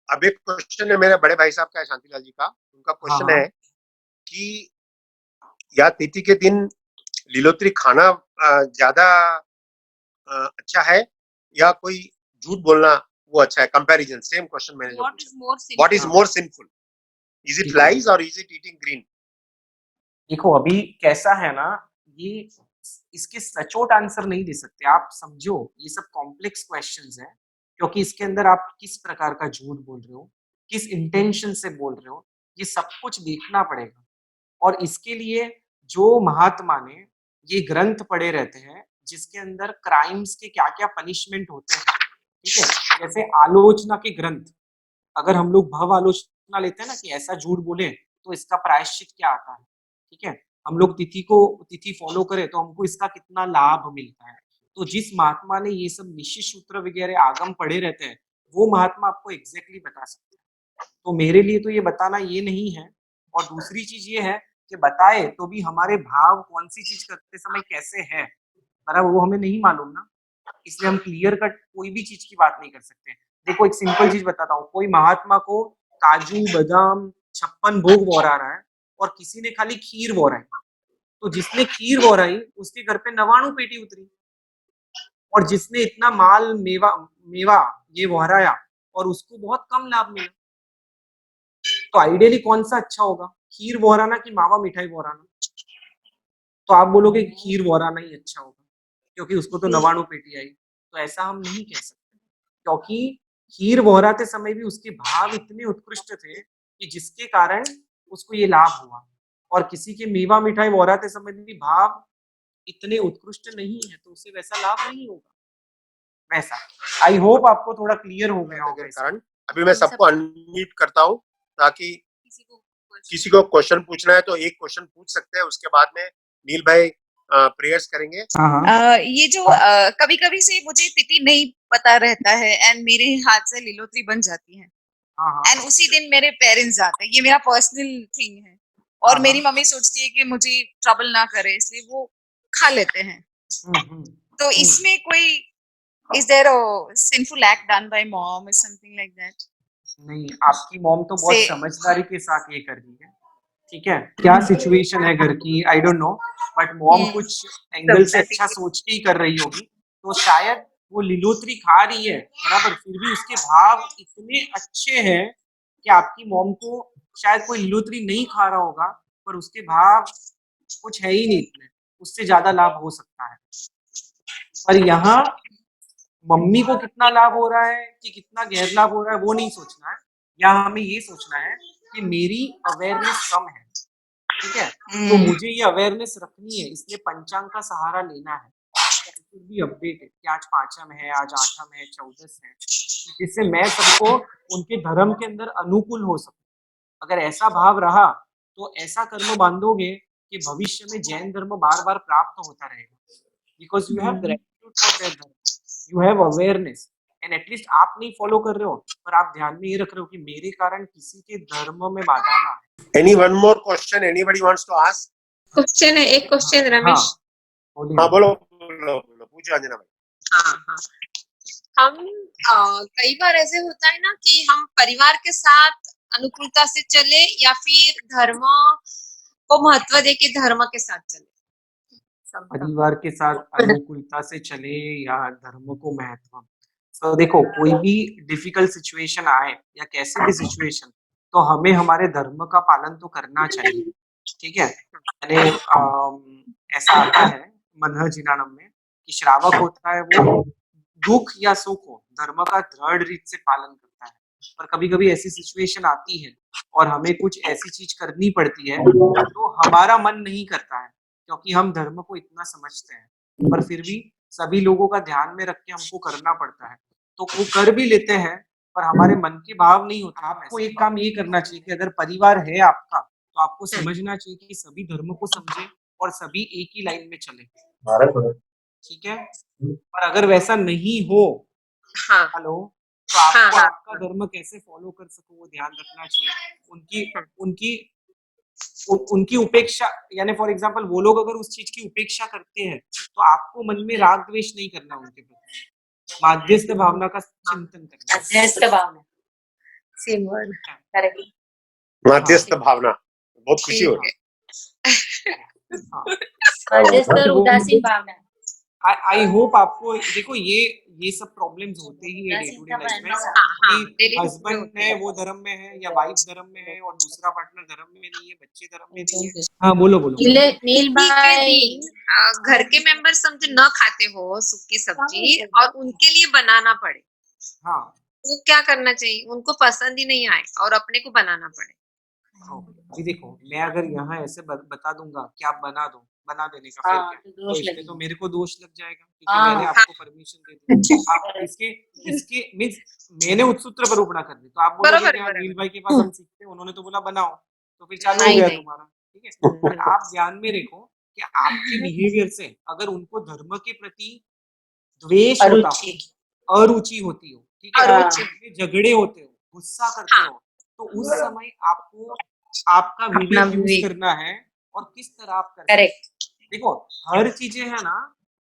अब एक क्वेश्चन है मेरे बड़े भाई साहब का, शांतिलाल जी का। उनका हाँ, क्वेश्चन है हाँ। कि या तिथि के दिन लीलोत्री खाना ज्यादा अच्छा है, या कोई झूठ बोलना वो अच्छा है? कंपैरिजन, सेम क्वेश्चन मैंने जो What पूछा, is more what is sinful? More sinful? Is it ठीक है। लाइज और इज इट ईटिंग ग्रीन? देखो अभी कैसा है ना, ये इसके सचोट आंसर नहीं दे सकते। आप समझो, ये सब कॉम्प्लेक्स क्वेश्चंस हैं, क्योंकि इसके अंदर आप किस प्रकार का झूठ बोल रहे हो, किस इंटेंशन से बोल रहे हो, ये सब कुछ देखना पड़ेगा। और इसके लिए जो महात्मा ने ये ग्रंथ पढ़े रहते हैं, जिसके अंदर क्राइम्स के क्या-क्या पनिशमेंट होते हैं, ठीक है? जैसे आलोचना के ग्रंथ, अगर हम लोग भव आलोचना लेते हैं ना कि ऐसा झूठ बोले, तो इसका प्रायश्चित क्या आता है, ठीक है? हम लोग तिथि फॉलो करें, तो हमको इसका कितना लाभ मिलता है। तो जिस महात्मा ने ये सब निश्चित सूत्र वगैरह आगम पढ़े रहते हैं, वो महात्मा आपको एग्ज़ैक्टली बता सकते हैं। तो मेरे लिए तो ये बताना ये नहीं है। और दूसरी चीज़ ये है कि बताए तो भी हमारे भाव कौन-सी चीज़ करते समय कैसे हैं, बराबर वो हमें नहीं मालूम ना। इसलिए हम क्लियर कट कोई भी चीज की बात नहीं कर सकते। देखो एक सिंपल चीज बताता हूँ, कोई महात्मा को काजू बादाम 56 भोग वोरा रहा है और किसी ने खाली खीर वोराई, तो जिसने खीर वोराई उसके घर पे 99 पेटी उतरी, और जिसने इतना माल मेवा मेवा ये वोराया और उसको बहुत कम लाभ मिला। तो आइडियली कौन सा अच्छा होगा, खीर वोराना कि मावा मिठाई वोराना? तो आप बोलोगे कि खीर वोराना ही अच्छा होगा क्योंकि उसको तो 99 पेटी आई। तो ऐसा हम नहीं कह सकते, क्योंकि खीर वोराते समय भी उसके भाव इतने उत्कृष्ट थे कि जिसके कारण उसको ये लाभ हुआ, और किसी के मेवा मिठाई वोराते समय भी भाव इतने उत्कृष्ट नहीं है तो उसे वैसा लाभ नहीं होगा। वैसा आई होप आपको थोड़ा क्लियर हो गया होगा के इसमें। कारण अभी मैं सबको अनम्यूट करता हूँ ताकि किसी को किसी को क्वेश्चन पूछना है तो एक क्वेश्चन पूछ सकते हैं, उसके बाद में नील भाई प्रेयर्स करेंगे। ये जो कभी कभी से मुझे तिथि नहीं पता रहता है एंड मेरे हाथ से लीलोत्री बन जाती है एंड उसी दिन मेरे पेरेंट्स जाते हैं, ये मेरा पर्सनल थिंग है और हाँ, मेरी मम्मी सोचती है कि मुझे ट्रबल ना करे इसलिए वो खा लेते हैं। तो इसमें कोई is there a sinful act done by mom और समथिंग लाइक दैट? नहीं, आपकी मॉम तो बहुत से समझदारी के साथ ये कर रही है, ठीक है? क्या सिचुएशन है घर की I don't know, but mom कुछ एंगल से अच्छा सोच के ही कर रही होगी। तो शायद वो लीलोत्री खा रही है बराबर, फिर भी उसके भाव इतने अच्छे हैं कि आपकी मॉम को शायद कोई लीलोत्री नहीं खा रहा होगा पर उसके भाव कुछ है ही नहीं इतने, उससे ज्यादा लाभ हो सकता है। पर यहाँ मम्मी को कितना लाभ हो रहा है कि कितना गैर लाभ हो रहा है वो नहीं सोचना है, यहाँ हमें ये सोचना है कि मेरी अवेयरनेस कम है, ठीक है? तो मुझे ये अवेयरनेस रखनी है, इसलिए पंचांग का सहारा लेना है। भी अपडेट है कि आज पांचम है, आज आठम है, 14 है, जिससे मैं सबको उनके धर्म के अंदर अनुकूल हो सकूं। अगर ऐसा भाव रहा तो ऐसा कर्म बांधोगे कि भविष्य में जैन धर्म बार बार प्राप्त होता रहेगा, because you have gratitude for that dharma, you have awareness, and at least आप नहीं फॉलो कर रहे हो पर आप ध्यान में ये रख रहे हो कि मेरे कारण किसी के धर्म में बाधा ना आए। Any one more question anybody wants to ask? Question है, एक क्वेश्चन रमेश। बोलिए। हाँ बोलो बोलो बोलो, पूछो अंजना भाई। हाँ, हम कई बार ऐसे होता है ना कि हम परिवार के साथ अनुकूलता से चले या फिर धर्म को महत्व देके धर्म के साथ चले। परिवार के साथ अनुकूलता से चले या धर्म को महत्व। तो देखो कोई भी डिफिकल्ट सिचुएशन आए या कैसे भी सिचुएशन, तो हमें हमारे धर्म का पालन तो करना चाहिए, ठीक है? यानी ऐसा आता है मनहजीनानम में कि श्रावक होता है वो दुख या सुख हो धर्म का दृढ़ रीत से पालन करता है, पर कभी-कभी ऐसी सिचुएशन आती है और हमें कुछ ऐसी चीज करनी पड़ती है तो हमारा मन नहीं करता है क्योंकि हम धर्म को इतना समझते हैं, पर फिर भी सभी लोगों का ध्यान में रख के हमको करना पड़ता है, तो वो कर भी लेते हैं पर हमारे मन के भाव नहीं होता। आपको एक काम ये करना चाहिए कि अगर परिवार है आपका तो आपको समझना चाहिए कि सभी धर्म को समझे और सभी एक ही लाइन में चले, ठीक है? पर अगर वैसा नहीं हो, हेलो, तो आपको आपका धर्म कैसे फॉलो कर सको वो ध्यान रखना चाहिए। उनकी उपेक्षा, यानी फॉर एग्जांपल वो लोग अगर उस चीज की उपेक्षा करते हैं तो आपको मन में राग द्वेष नहीं करना उनके प्रति, माध्यस्थ भावना का चिंतन करना। मध्यस्थ भावना, सेम वर्ड, करेक्ट। मध्यस्थ भावना, बहुत खुशी हो रही हाँ, मध्यस्थ और उदासीन भावना। आई होप आपको देखो ये सब प्रॉब्लम्स होते ही है डे टू डे लाइफ में कि हस्बैंड है वो धर्म में है या वाइफ धर्म में है और दूसरा पार्टनर धर्म में नहीं है, बच्चे धर्म में नहीं है। हाँ बोलो नील भाई, घर के मेंबर समझे न खाते हो सूखी सब्जी और उनके लिए बनाना पड़े, हाँ वो क्या करना चाहिए? उनको पसंद ही नहीं आए और अपने को बनाना पड़े। अभी देखो मैं अगर यहाँ ऐसे बता दूंगा कि आप बना देने का, फिर क्या तो इसमें तो मेरे को दोष लग जाएगा क्योंकि मैंने आपको परमिशन दे दी। आप इसके मींस मैंने उत्सूत्र परूपणा कर दी, तो आप बोलोगे कि नील भाई के पास हम सीखते हैं, उन्होंने तो बोला बनाओ, तो फिर चालू हो गया तुम्हारा, ठीक है? पर आप ध्यान में रखो कि आपके बिहेवियर से अगर उनको धर्म के प्रति द्वेष होता हो, अरुचि होती हो, ठीक है, झगड़े होते हो, गुस्सा करते हो, तो उस समय आपको आपका विवेक यूज करना है और किस तरह आप करते हैं। देखो हर चीजें है ना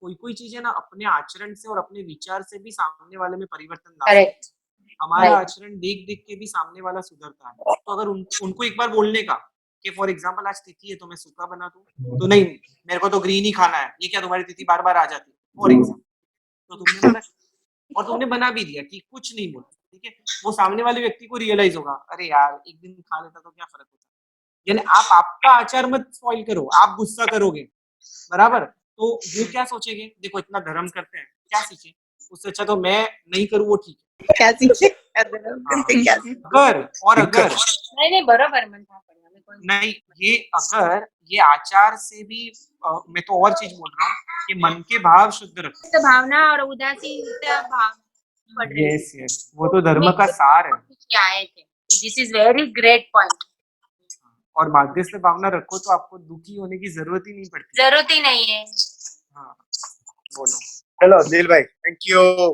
कोई चीजें ना अपने आचरण से और अपने विचार से भी सामने वाले में परिवर्तन ला सकती करेक्ट है। हमारा राइट आचरण देख के भी सामने वाला सुधरता है। तो अगर उनको एक बार बोलने का कि फॉर एग्जाम्पल आज तिथि है तो मैं सूखा बना दूं, तो नहीं मेरे को तो ग्रीन ही खाना है, ये क्या तुम्हारी तिथि बार बार आ जाती है फॉर एग्जाम्पल, तो तुमने मना और तुमने बना भी दिया कि कुछ नहीं बोला, ठीक है, वो सामने वाले व्यक्ति को रियलाइज होगा, अरे यार एक दिन खा लेता तो क्या फर्क होता। यानी आप आपका आचार मत स्पॉइल करो, आप गुस्सा करोगे, बराबर, तो वो क्या सोचेंगे, देखो इतना धर्म करते हैं, क्या सीखे, उससे अच्छा तो मैं नहीं करूँ वो ठीक है। क्या सीखे हाँ, अगर नहीं बरोबर म्हणता आपण आम्ही कोण नहीं, ये अगर ये आचार से भी मैं तो और चीज बोल रहा हूँ कि मन के भाव शुद्ध रखो। तो भावना और उदासीनता भाव पड़ रही है। यस यस, वो तो धर्म का सार है। आए थे this is very great point. और माध्यस्थ भावना रखो तो आपको दुखी होने की जरूरत ही नहीं पड़ती। जरूरत ही नहीं है। हाँ, बोलो। चलो दिल भाई, थैंक यू।